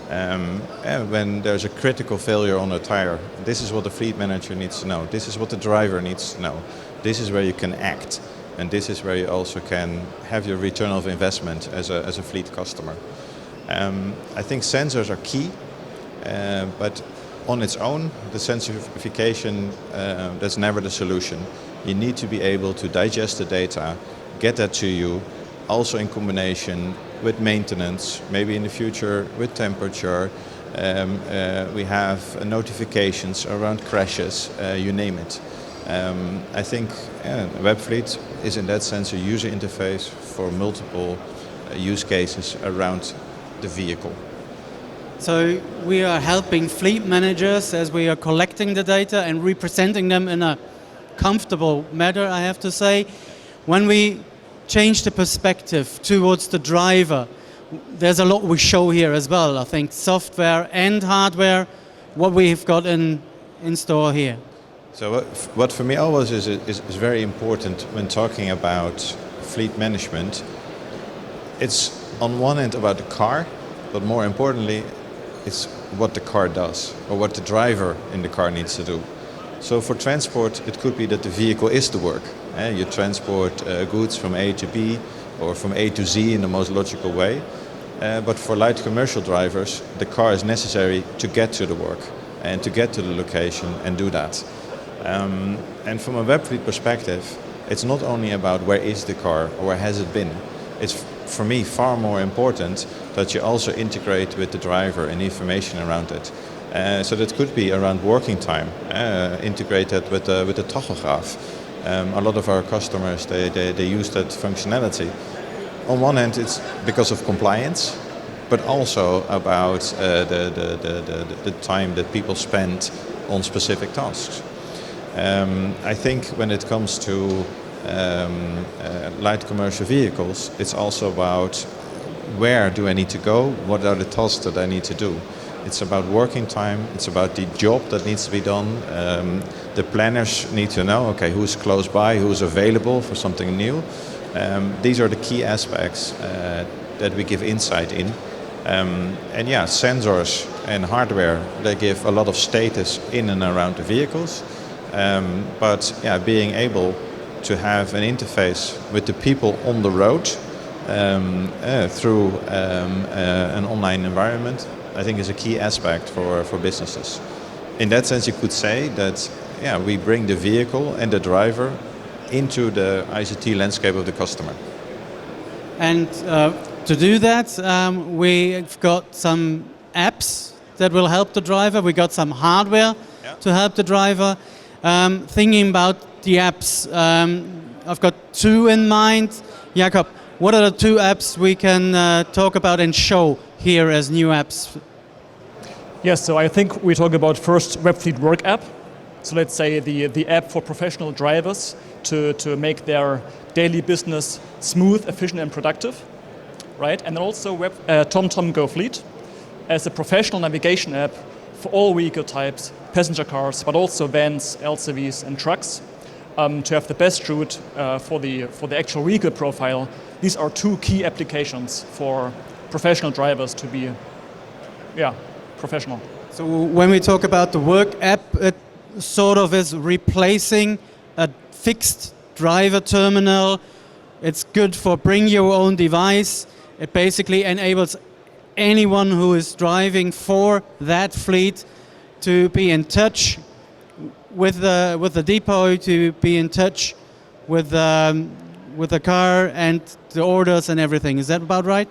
When there's a critical failure on a tire, this is what the fleet manager needs to know. This is what the driver needs to know. This is where you can act. And this is where you also can have your return of investment as a fleet customer. I think sensors are key, but on its own, the sensorification, that's never the solution. You need to be able to digest the data, get that to you, also in combination with maintenance, maybe in the future with temperature. We have notifications around crashes, you name it. I think Webfleet is in that sense a user interface for multiple use cases around the vehicle. So we are helping fleet managers as we are collecting the data and representing them in a comfortable manner, I have to say. When we change the perspective towards the driver, there's a lot we show here as well. I think software and hardware, what we've got in store here. So what for me always is very important when talking about fleet management, it's on one end about the car, but more importantly, it's what the car does or what the driver in the car needs to do. So for transport, it could be that the vehicle is the work. You transport goods from A to B or from A to Z in the most logical way. But for light commercial drivers, the car is necessary to get to the work and to get to the location and do that. And from a Webfleet perspective, it's not only about where is the car or where has it been. It's for me far more important that you also integrate with the driver and information around it. So that could be around working time, integrated with the tachograph. A lot of our customers, they use that functionality. On one hand, it's because of compliance, but also about the time that people spend on specific tasks. I think when it comes to light commercial vehicles, it's also about where do I need to go, what are the tasks that I need to do. It's about working time, it's about the job that needs to be done. The planners need to know, okay, who's close by, who's available for something new. These are the key aspects that we give insight in. And yeah, sensors and hardware, they give a lot of status in and around the vehicles. But yeah, being able to have an interface with the people on the road through an online environment, I think is a key aspect for businesses. In that sense, you could say that yeah, we bring the vehicle and the driver into the ICT landscape of the customer. And to do that, we've got some apps that will help the driver. We got some hardware to help the driver. Thinking about the apps, I've got two in mind. Jakob, what are the two apps we can talk about and show here as new apps? Yes, so I think we talk about first Webfleet Work app. So let's say the app for professional drivers to make their daily business smooth, efficient and productive, right? And then also TomTom Go Fleet as a professional navigation app for all vehicle types, passenger cars, but also vans, LCVs and trucks, to have the best route for the actual vehicle profile. These are two key applications for professional drivers to be, professional. So when we talk about the Work app, it sort of is replacing a fixed driver terminal. It's good for bring your own device. It basically enables anyone who is driving for that fleet to be in touch with the depot, to be in touch with the car and the orders and everything. Is that about right?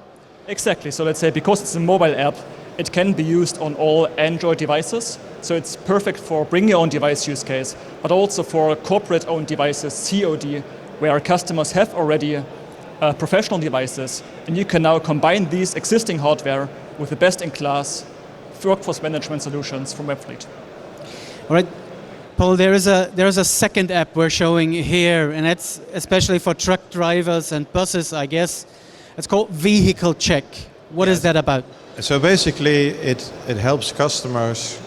Exactly. So let's say because it's a mobile app, it can be used on all Android devices. So it's perfect for bring your own device use case, but also for corporate owned devices, COD, where customers have already professional devices. And you can now combine these existing hardware with the best in class workforce management solutions from Webfleet. All right. Paul, there is a second app we're showing here, and that's especially for truck drivers and buses, I guess. It's called Vehicle Check. What is that about? So basically, it helps customers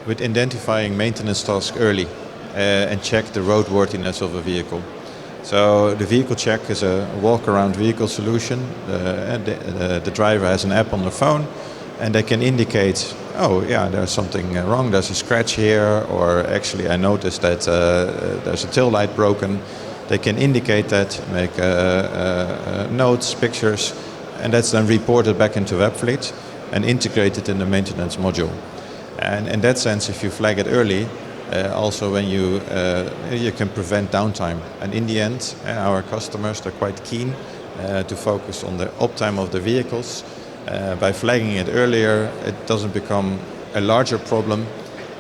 with identifying maintenance tasks early and check the roadworthiness of a vehicle. So the Vehicle Check is a walk-around vehicle solution. The driver has an app on their phone, and they can indicate, oh yeah, there's something wrong, there's a scratch here, or actually I noticed that there's a tail light broken. They can indicate that, make notes, pictures, and that's then reported back into Webfleet and integrated in the maintenance module. And in that sense, if you flag it early, also when you can prevent downtime. And in the end, our customers, they're quite keen to focus on the uptime of the vehicles. By flagging it earlier, it doesn't become a larger problem,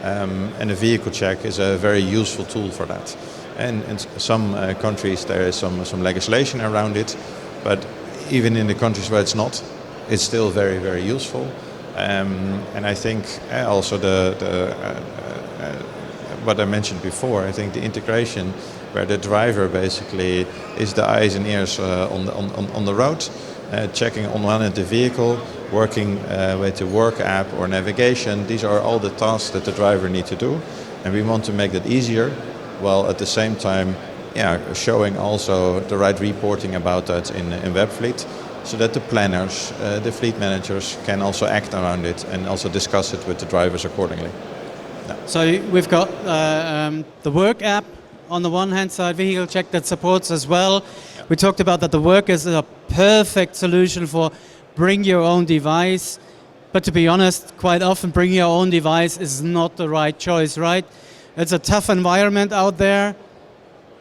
and a Vehicle Check is a very useful tool for that. And in some countries there is some legislation around it, but even in the countries where it's not, it's still very, very useful. And I think also what I mentioned before, I think the integration where the driver basically is the eyes and ears on the road, checking on one end the vehicle, working with the Work app or navigation. These are all the tasks that the driver needs to do, and we want to make that easier, while at the same time showing also the right reporting about that in Webfleet, so that the planners, the fleet managers can also act around it and also discuss it with the drivers accordingly. Yeah. So we've got the Work app on the one hand side, Vehicle Check that supports as well. Yeah. We talked about that the Work is a perfect solution for bring your own device, but to be honest, quite often bring your own device is not the right choice, right? It's a tough environment out there.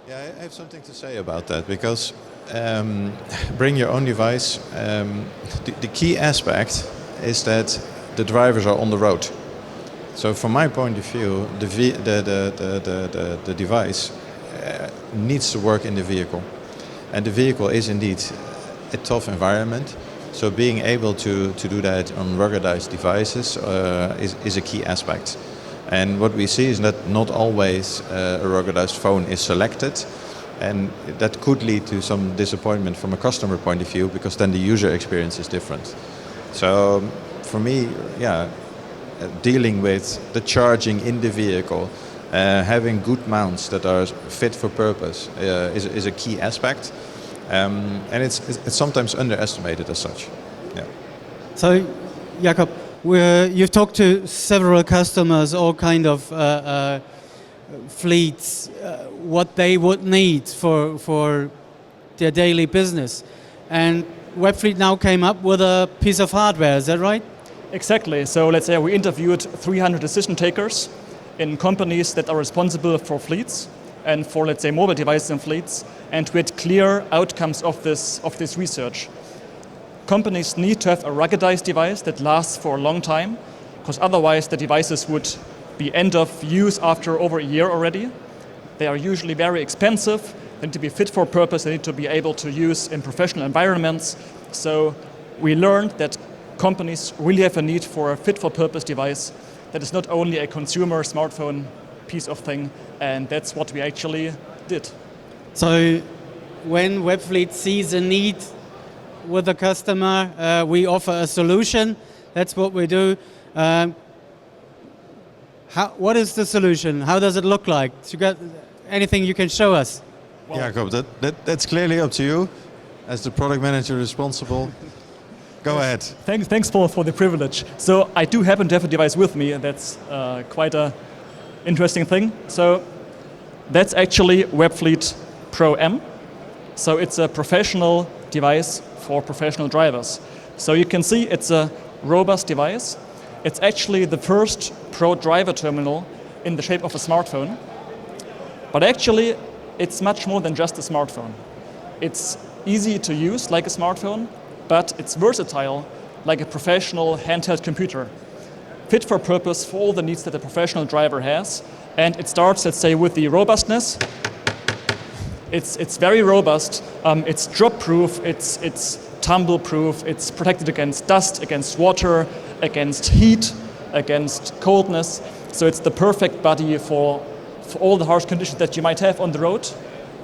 Yeah, I have something to say about that, because bring your own device, the key aspect is that the drivers are on the road. So from my point of view, the device needs to work in the vehicle. And the vehicle is indeed a tough environment. So being able to do that on ruggedized devices is a key aspect. And what we see is that not always a ruggedized phone is selected, and that could lead to some disappointment from a customer point of view, because then the user experience is different. So for me, dealing with the charging in the vehicle, having good mounts that are fit for purpose is a key aspect, and it's sometimes underestimated as such. Yeah. So, Jakob, you've talked to several customers, all kind of fleets, what they would need for their daily business. And Webfleet now came up with a piece of hardware, is that right? Exactly. So let's say we interviewed 300 decision takers in companies that are responsible for fleets and for, let's say, mobile devices and fleets, and we had clear outcomes of this research. Companies need to have a ruggedized device that lasts for a long time, because otherwise the devices would be end of use after over a year already. They are usually very expensive, they need to be fit for purpose, they need to be able to use in professional environments. So we learned that companies really have a need for a fit for purpose device that is not only a consumer smartphone piece of thing, and that's what we actually did. So when Webfleet sees a need with a customer, we offer a solution. That's what we do. What is the solution? How does it look like? You got anything you can show us? Well, Jakob, that's clearly up to you as the product manager responsible. Go ahead. Thanks for the privilege. So I do happen to have a device with me, and that's quite a interesting thing. So that's actually Webfleet Pro M. So it's a professional device for professional drivers. So you can see it's a robust device. It's actually the first Pro driver terminal in the shape of a smartphone. But actually, it's much more than just a smartphone. It's easy to use like a smartphone, but it's versatile like a professional handheld computer. Fit for purpose for all the needs that a professional driver has. And it starts, let's say, with the robustness. It's very robust, it's drop-proof, it's tumble-proof, it's protected against dust, against water, against heat, against coldness. So it's the perfect body for all the harsh conditions that you might have on the road,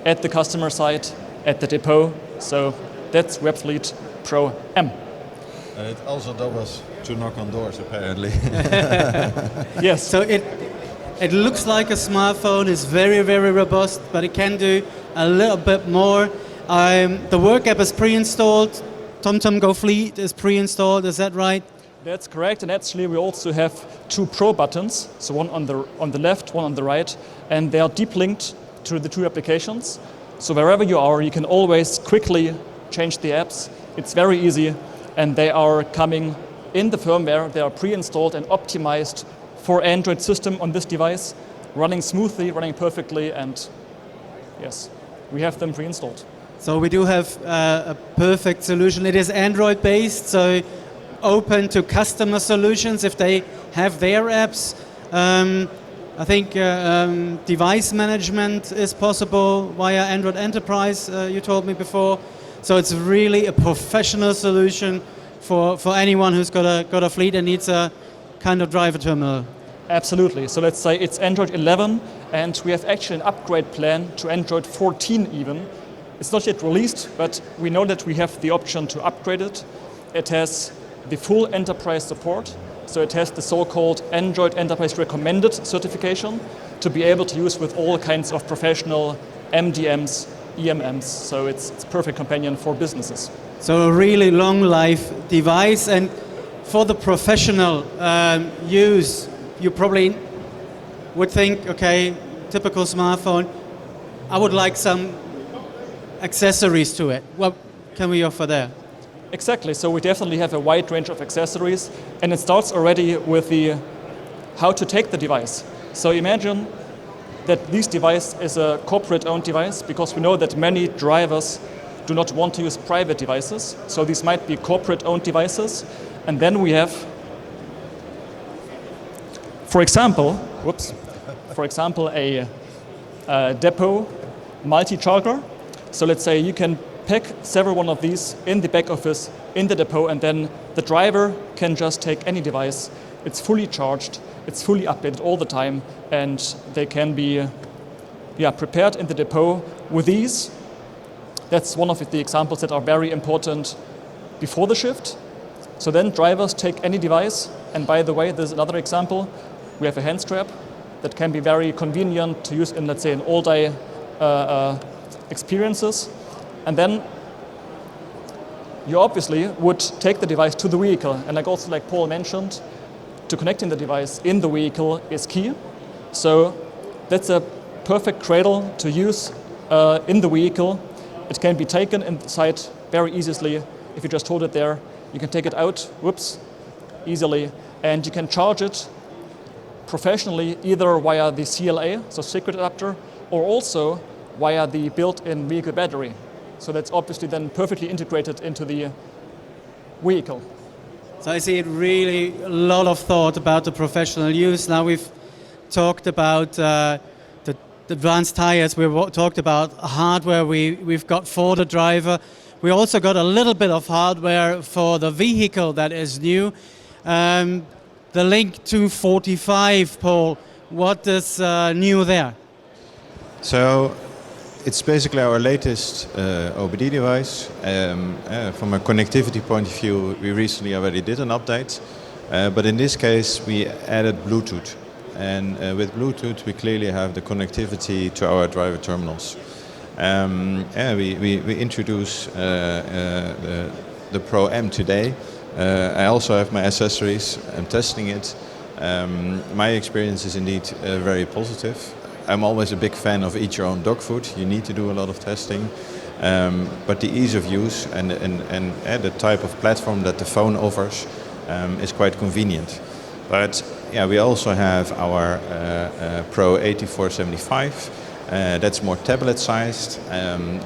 at the customer site, at the depot. So that's Webfleet Pro M. And it also doubles to knock on doors, apparently. Yes. So it looks like a smartphone, it's very, very robust, but it can do a little bit more. The work app is pre-installed. TomTom Go Fleet is pre-installed, is that right? That's correct, and actually we also have two Pro buttons, so one on the left, one on the right, and they are deep linked to the two applications. So wherever you are, you can always quickly change the apps. It's very easy, and they are coming in the firmware. They are pre-installed and optimized for Android system on this device, running smoothly, running perfectly, and yes, we have them pre-installed. So we do have a perfect solution. It is Android based, so open to customer solutions if they have their apps. I think device management is possible via Android Enterprise, you told me before. So it's really a professional solution for anyone who's got a fleet and needs a kind of driver terminal. Absolutely. So let's say it's Android 11, and we have actually an upgrade plan to Android 14 even. It's not yet released, but we know that we have the option to upgrade it. It has the full enterprise support, so it has the so-called Android Enterprise Recommended certification to be able to use with all kinds of professional MDMs, EMMs, so it's perfect companion for businesses. So a really long life device, and for the professional use, you probably would think, okay, typical smartphone, I would like some accessories to it. What can we offer there? Exactly, so we definitely have a wide range of accessories, and it starts already with the how to take the device. So imagine that this device is a corporate-owned device, because we know that many drivers do not want to use private devices, so these might be corporate-owned devices. And then we have, for example, a depot multi-charger. So let's say you can pack several one of these in the back office, in the depot, and then the driver can just take any device it's fully charged, it's fully updated all the time, and they can be prepared in the depot with ease. That's one of the examples that are very important before the shift. So then drivers take any device, and by the way, there's another example. We have a hand strap that can be very convenient to use in, let's say, an all-day experiences. And then you obviously would take the device to the vehicle. And like Paul mentioned, to connecting the device in the vehicle is key. So that's a perfect cradle to use in the vehicle. It can be taken inside very easily. If you just hold it there, you can take it out, easily. And you can charge it professionally either via the CLA, so secret adapter, or also via the built-in vehicle battery. So that's obviously then perfectly integrated into the vehicle. So I see really a lot of thought about the professional use. Now we've talked about the advanced tires, we've talked about hardware we've got for the driver. We also got a little bit of hardware for the vehicle that is new. The Link 245, Paul, what is new there? So it's basically our latest OBD device. From a connectivity point of view, we recently already did an update, but in this case we added Bluetooth. And with Bluetooth we clearly have the connectivity to our driver terminals. We introduce the Pro M today. I also have my accessories. I'm testing it. My experience is indeed very positive. I'm always a big fan of eat your own dog food. You need to do a lot of testing. But the ease of use and the type of platform that the phone offers is quite convenient. But yeah, we also have our Pro 8475. That's more tablet sized.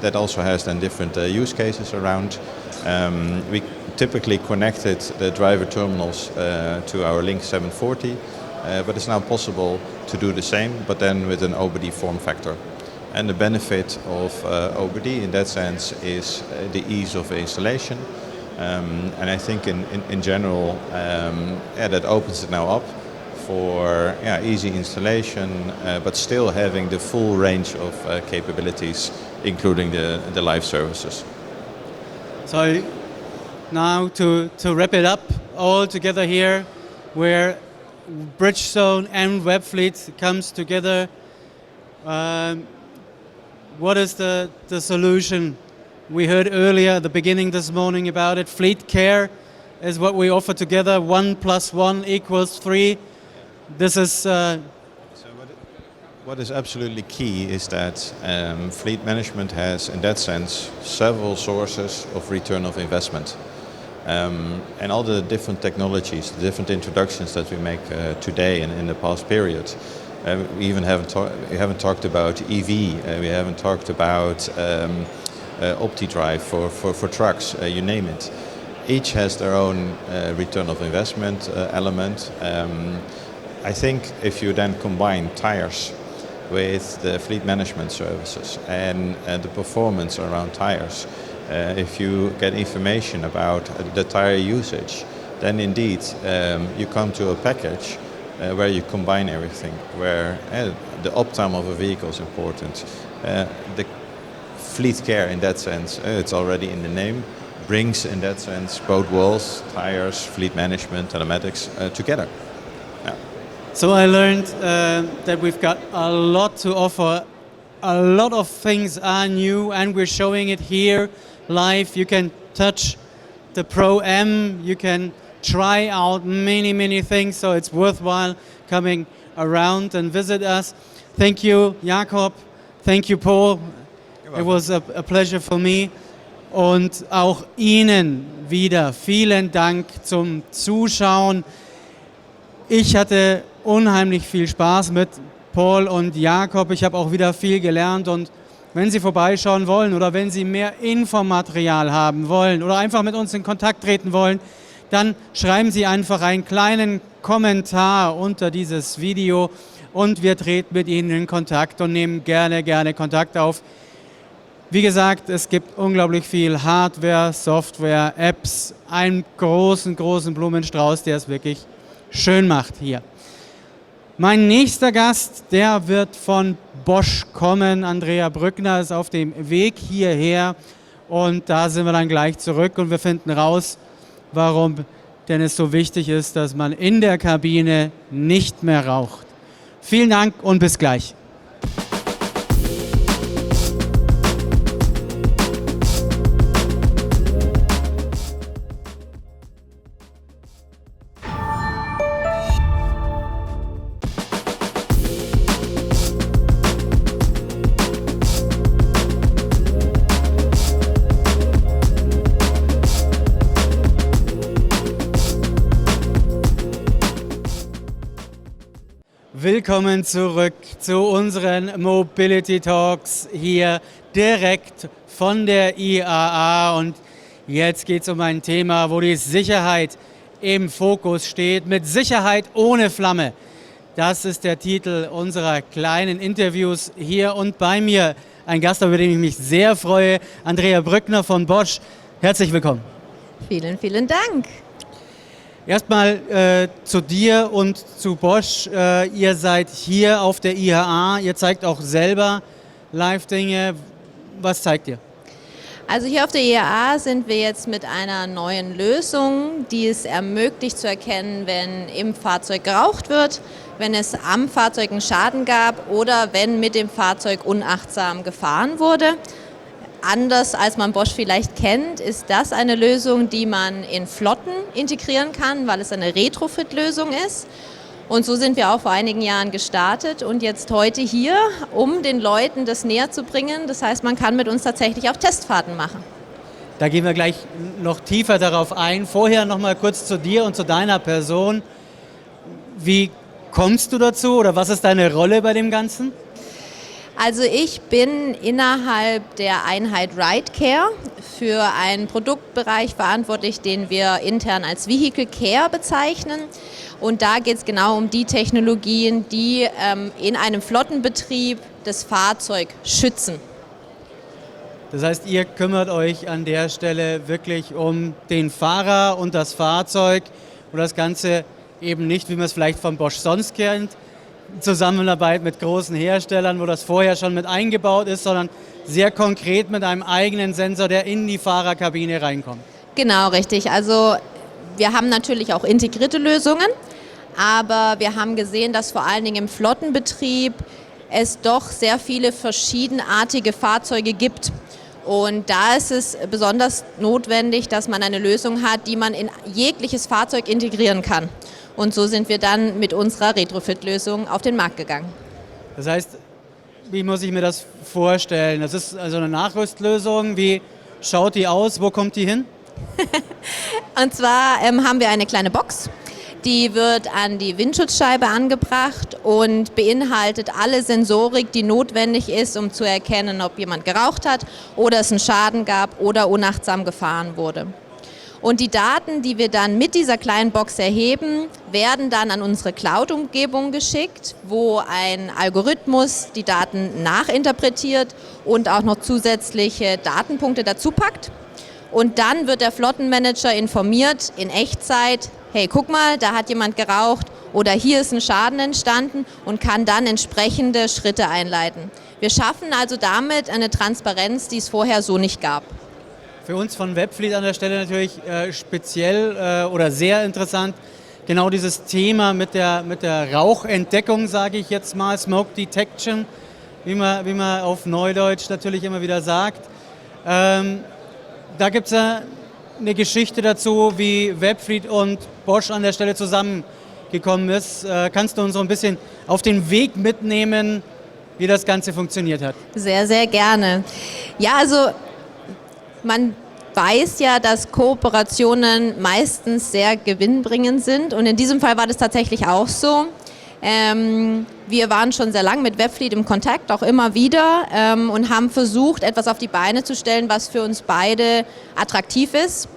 That also has then different use cases around. We typically connected the driver terminals to our Link 740, but it's now possible to do the same, but then with an OBD form factor. And the benefit of OBD in that sense is the ease of installation. And I think in general, that opens it now up for easy installation, but still having the full range of capabilities, including the live services. So now to wrap it up all together here, where Bridgestone and Webfleet comes together, what is the solution? We heard earlier at the beginning this morning about it. Fleet Care is what we offer together. 1 + 1 = 3. This is... So what is absolutely key is that fleet management has, in that sense, several sources of return of investment. And all the different technologies, the different introductions that we make today and in the past period. We even haven't talked about EV, we haven't talked about OptiDrive for trucks, you name it. Each has their own return of investment element. I think if you then combine tires with the fleet management services and the performance around tires, if you get information about the tire usage, then indeed you come to a package where you combine everything, where the uptime of a vehicle is important. The fleet care in that sense, it's already in the name, brings in that sense both worlds, tires, fleet management, telematics together. Yeah. So I learned that we've got a lot to offer. A lot of things are new and we're showing it here live. You can touch the Pro M, you can try out many things, so it's worthwhile coming around and visit us. Thank you, Jakob. Thank you, Paul. It was a pleasure for me. Und auch Ihnen wieder vielen Dank zum Zuschauen. Ich hatte unheimlich viel Spaß mit Paul und Jakob. Ich habe auch wieder viel gelernt und wenn Sie vorbeischauen wollen oder wenn Sie mehr Infomaterial haben wollen oder einfach mit uns in Kontakt treten wollen, dann schreiben Sie einfach einen kleinen Kommentar unter dieses Video und wir treten mit Ihnen in Kontakt und nehmen gerne Kontakt auf. Wie gesagt, es gibt unglaublich viel Hardware, Software, Apps, einen großen Blumenstrauß, der ist wirklich schön macht hier. Mein nächster Gast, der wird von Bosch kommen. Andrea Brückner ist auf dem Weg hierher und da sind wir dann gleich zurück und wir finden raus, warum denn es so wichtig ist, dass man in der Kabine nicht mehr raucht. Vielen Dank und bis gleich. Willkommen zurück zu unseren Mobility Talks hier direkt von der IAA und jetzt geht es um ein Thema, wo die Sicherheit im Fokus steht. Mit Sicherheit ohne Flamme. Das ist der Titel unserer kleinen Interviews hier und bei mir ein Gast, über den ich mich sehr freue, Andrea Brückner von Bosch. Herzlich willkommen. Vielen, vielen Dank. Erstmal zu dir und zu Bosch. Ihr seid hier auf der IAA, ihr zeigt auch selber Live-Dinge. Was zeigt ihr? Also hier auf der IAA sind wir jetzt mit einer neuen Lösung, die es ermöglicht zu erkennen, wenn im Fahrzeug geraucht wird, wenn es am Fahrzeug einen Schaden gab oder wenn mit dem Fahrzeug unachtsam gefahren wurde. Anders als man Bosch vielleicht kennt, ist das eine Lösung, die man in Flotten integrieren kann, weil es eine Retrofit-Lösung ist. Und so sind wir auch vor einigen Jahren gestartet und jetzt heute hier, um den Leuten das näher zu bringen. Das heißt, man kann mit uns tatsächlich auch Testfahrten machen. Da gehen wir gleich noch tiefer darauf ein. Vorher noch mal kurz zu dir und zu deiner Person. Wie kommst du dazu oder was ist deine Rolle bei dem Ganzen? Also ich bin innerhalb der Einheit Ride Care für einen Produktbereich verantwortlich, den wir intern als Vehicle Care bezeichnen. Und da geht es genau um die Technologien, die in einem Flottenbetrieb das Fahrzeug schützen. Das heißt, ihr kümmert euch an der Stelle wirklich um den Fahrer und das Fahrzeug und das Ganze eben nicht, wie man es vielleicht von Bosch sonst kennt, Zusammenarbeit mit großen Herstellern, wo das vorher schon mit eingebaut ist, sondern sehr konkret mit einem eigenen Sensor, der in die Fahrerkabine reinkommt. Genau, richtig. Also wir haben natürlich auch integrierte Lösungen, aber wir haben gesehen, dass vor allen Dingen im Flottenbetrieb es doch sehr viele verschiedenartige Fahrzeuge gibt. Und da ist es besonders notwendig, dass man eine Lösung hat, die man in jegliches Fahrzeug integrieren kann. Und so sind wir dann mit unserer Retrofit-Lösung auf den Markt gegangen. Das heißt, wie muss ich mir das vorstellen? Das ist also eine Nachrüstlösung. Wie schaut die aus? Wo kommt die hin? Und zwar haben wir eine kleine Box, die wird an die Windschutzscheibe angebracht und beinhaltet alle Sensorik, die notwendig ist, um zu erkennen, ob jemand geraucht hat oder es einen Schaden gab oder unachtsam gefahren wurde. Und die Daten, die wir dann mit dieser kleinen Box erheben, werden dann an unsere Cloud-Umgebung geschickt, wo ein Algorithmus die Daten nachinterpretiert und auch noch zusätzliche Datenpunkte dazu packt. Und dann wird der Flottenmanager informiert in Echtzeit, hey, guck mal, da hat jemand geraucht oder hier ist ein Schaden entstanden und kann dann entsprechende Schritte einleiten. Wir schaffen also damit eine Transparenz, die es vorher so nicht gab. Für uns von Webfleet an der Stelle natürlich speziell oder sehr interessant, genau dieses Thema mit der Rauchentdeckung, sage ich jetzt mal, Smoke Detection, wie man auf Neudeutsch natürlich immer wieder sagt. Da gibt es ja eine Geschichte dazu, wie Webfleet und Bosch an der Stelle zusammengekommen ist. Kannst du uns so ein bisschen auf den Weg mitnehmen, wie das Ganze funktioniert hat? Sehr, sehr gerne. Ja, also man weiß ja, dass Kooperationen meistens sehr gewinnbringend sind und in diesem Fall war das tatsächlich auch so. Wir waren schon sehr lange mit Webfleet im Kontakt, auch immer wieder und haben versucht, etwas auf die Beine zu stellen, was für uns beide attraktiv ist.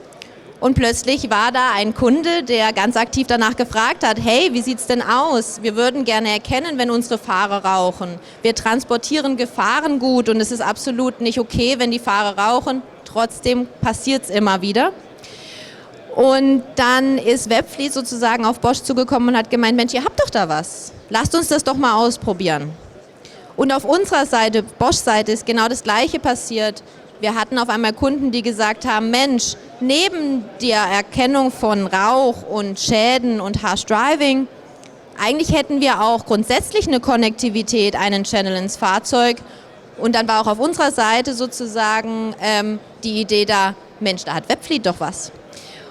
Und plötzlich war da ein Kunde, der ganz aktiv danach gefragt hat, hey, wie sieht's denn aus? Wir würden gerne erkennen, wenn unsere Fahrer rauchen. Wir transportieren Gefahrengut und es ist absolut nicht okay, wenn die Fahrer rauchen. Trotzdem passiert es immer wieder. Und dann ist Webfleet sozusagen auf Bosch zugekommen und hat gemeint, Mensch, ihr habt doch da was. Lasst uns das doch mal ausprobieren. Und auf unserer Seite, Bosch-Seite, ist genau das Gleiche passiert. Wir hatten auf einmal Kunden, die gesagt haben, Mensch, neben der Erkennung von Rauch und Schäden und Harsh Driving, eigentlich hätten wir auch grundsätzlich eine Konnektivität, einen Channel ins Fahrzeug. Und dann war auch auf unserer Seite sozusagen die Idee da, Mensch, da hat Webfleet doch was.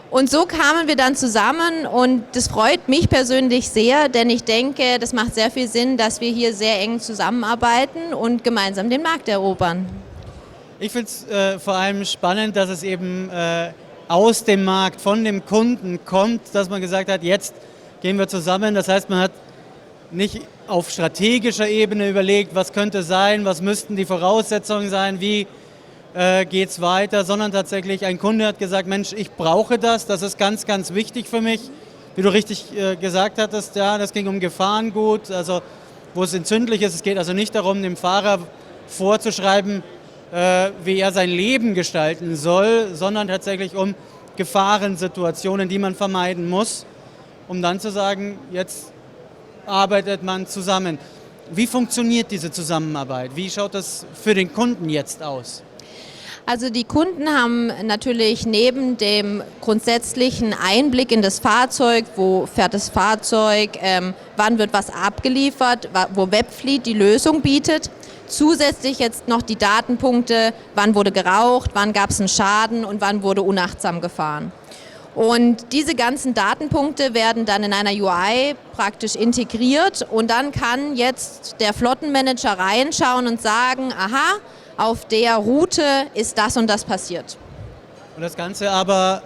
Und so kamen wir dann zusammen und das freut mich persönlich sehr, denn ich denke, das macht sehr viel Sinn, dass wir hier sehr eng zusammenarbeiten und gemeinsam den Markt erobern. Ich finde es vor allem spannend, dass es eben aus dem Markt, von dem Kunden kommt, dass man gesagt hat, jetzt gehen wir zusammen. Das heißt, man hat nicht auf strategischer Ebene überlegt, was könnte sein, was müssten die Voraussetzungen sein, wie geht es weiter, sondern tatsächlich ein Kunde hat gesagt, Mensch, ich brauche das ist ganz, ganz wichtig für mich. Wie du richtig gesagt hattest, ja, das ging um Gefahrengut, also wo es entzündlich ist. Es geht also nicht darum, dem Fahrer vorzuschreiben, wie er sein Leben gestalten soll, sondern tatsächlich um Gefahrensituationen, die man vermeiden muss, um dann zu sagen, jetzt arbeitet man zusammen. Wie funktioniert diese Zusammenarbeit? Wie schaut das für den Kunden jetzt aus? Also die Kunden haben natürlich neben dem grundsätzlichen Einblick in das Fahrzeug, wo fährt das Fahrzeug, wann wird was abgeliefert, wo Webfleet die Lösung bietet, zusätzlich jetzt noch die Datenpunkte, wann wurde geraucht, wann gab es einen Schaden und wann wurde unachtsam gefahren. Und diese ganzen Datenpunkte werden dann in einer UI praktisch integriert und dann kann jetzt der Flottenmanager reinschauen und sagen, aha, auf der Route ist das und das passiert. Und das Ganze aber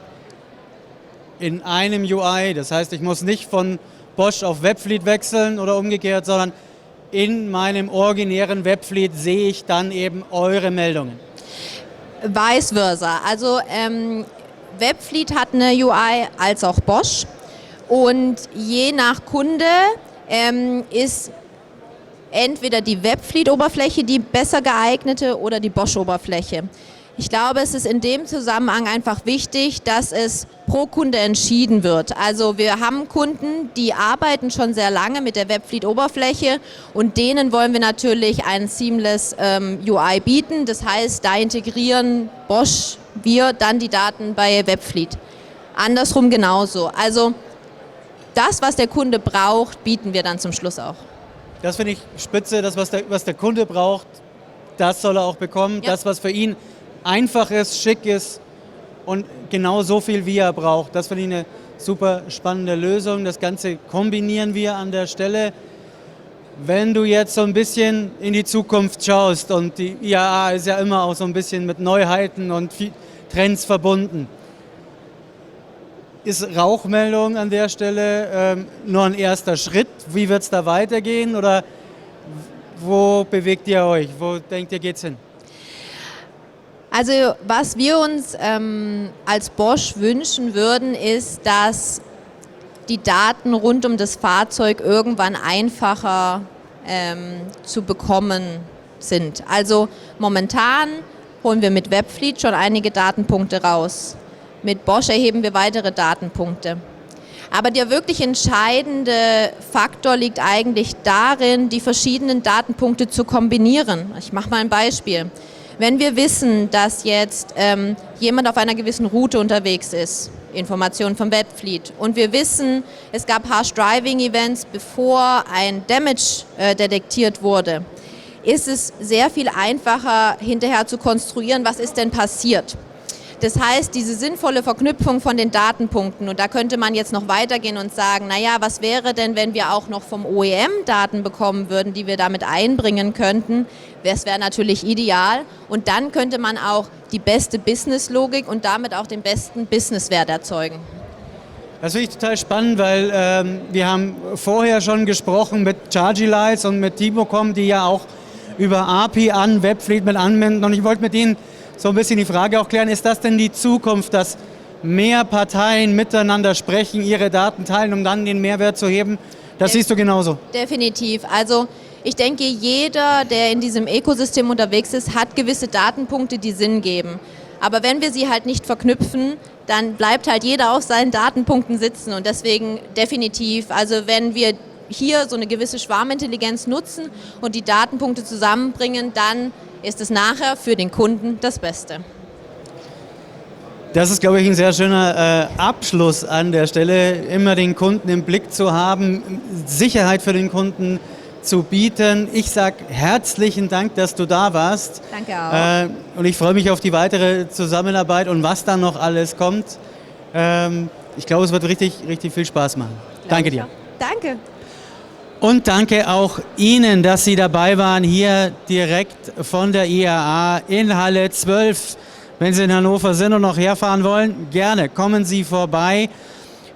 in einem UI, das heißt, ich muss nicht von Bosch auf Webfleet wechseln oder umgekehrt, sondern in meinem originären Webfleet sehe ich dann eben eure Meldungen. Vice versa. Also Webfleet hat eine UI als auch Bosch und je nach Kunde ist entweder die Webfleet-Oberfläche die besser geeignete oder die Bosch-Oberfläche. Ich glaube, es ist in dem Zusammenhang einfach wichtig, dass es pro Kunde entschieden wird. Also wir haben Kunden, die arbeiten schon sehr lange mit der Webfleet-Oberfläche und denen wollen wir natürlich ein seamless UI bieten. Das heißt, da integrieren Bosch, wir dann die Daten bei Webfleet. Andersrum genauso. Also das, was der Kunde braucht, bieten wir dann zum Schluss auch. Das finde ich spitze, das, was der Kunde braucht, das soll er auch bekommen. Ja. Das, was für ihn einfach ist, schick ist und genau so viel, wie er braucht. Das finde ich eine super spannende Lösung. Das Ganze kombinieren wir an der Stelle. Wenn du jetzt so ein bisschen in die Zukunft schaust und die IAA ist ja immer auch so ein bisschen mit Neuheiten und Trends verbunden, ist Rauchmeldung an der Stelle nur ein erster Schritt? Wie wird es da weitergehen oder wo bewegt ihr euch? Wo denkt ihr, geht's hin? Also was wir uns als Bosch wünschen würden, ist, dass die Daten rund um das Fahrzeug irgendwann einfacher zu bekommen sind. Also momentan holen wir mit Webfleet schon einige Datenpunkte raus. Mit Bosch erheben wir weitere Datenpunkte. Aber der wirklich entscheidende Faktor liegt eigentlich darin, die verschiedenen Datenpunkte zu kombinieren. Ich mache mal ein Beispiel. Wenn wir wissen, dass jetzt jemand auf einer gewissen Route unterwegs ist, Informationen vom Webfleet, und wir wissen, es gab Harsh Driving Events, bevor ein Damage detektiert wurde, ist es sehr viel einfacher, hinterher zu konstruieren, was ist denn passiert. Das heißt, diese sinnvolle Verknüpfung von den Datenpunkten, und da könnte man jetzt noch weitergehen und sagen, naja, was wäre denn, wenn wir auch noch vom OEM Daten bekommen würden, die wir damit einbringen könnten? Das wäre natürlich ideal. Und dann könnte man auch die beste Businesslogik und damit auch den besten Businesswert erzeugen. Das finde ich total spannend, weil wir haben vorher schon gesprochen mit Chargy-Lights und mit Timocom, die ja auch über API an Webfleet mit anwenden. Und ich wollte mit Ihnen so ein bisschen die Frage auch klären, ist das denn die Zukunft, dass mehr Parteien miteinander sprechen, ihre Daten teilen, um dann den Mehrwert zu heben? Das siehst du genauso. Definitiv. Also ich denke, jeder, der in diesem Ökosystem unterwegs ist, hat gewisse Datenpunkte, die Sinn geben. Aber wenn wir sie halt nicht verknüpfen, dann bleibt halt jeder auf seinen Datenpunkten sitzen und deswegen definitiv, also wenn wir hier so eine gewisse Schwarmintelligenz nutzen und die Datenpunkte zusammenbringen, dann ist es nachher für den Kunden das Beste. Das ist, glaube ich, ein sehr schöner Abschluss an der Stelle, immer den Kunden im Blick zu haben, Sicherheit für den Kunden zu bieten. Ich sage herzlichen Dank, dass du da warst. Danke auch. Und ich freue mich auf die weitere Zusammenarbeit und was dann noch alles kommt. Ich glaube, es wird richtig, richtig viel Spaß machen. Danke dir. Danke. Und danke auch Ihnen, dass Sie dabei waren, hier direkt von der IAA in Halle 12. Wenn Sie in Hannover sind und noch herfahren wollen, gerne kommen Sie vorbei.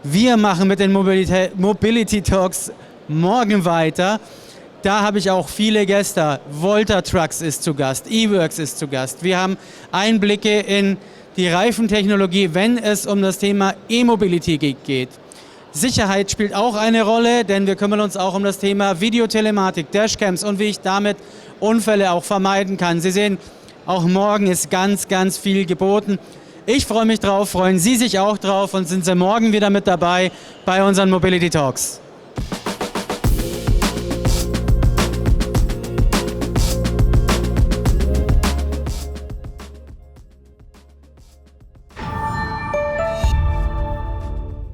Wir machen mit den Mobility Talks morgen weiter. Da habe ich auch viele Gäste. Volta Trucks ist zu Gast, eWorks ist zu Gast. Wir haben Einblicke in die Reifentechnologie, wenn es um das Thema E-Mobility geht. Sicherheit spielt auch eine Rolle, denn wir kümmern uns auch um das Thema Videotelematik, Dashcams und wie ich damit Unfälle auch vermeiden kann. Sie sehen, auch morgen ist ganz, ganz viel geboten. Ich freue mich drauf, freuen Sie sich auch drauf und sind Sie morgen wieder mit dabei bei unseren Mobility Talks.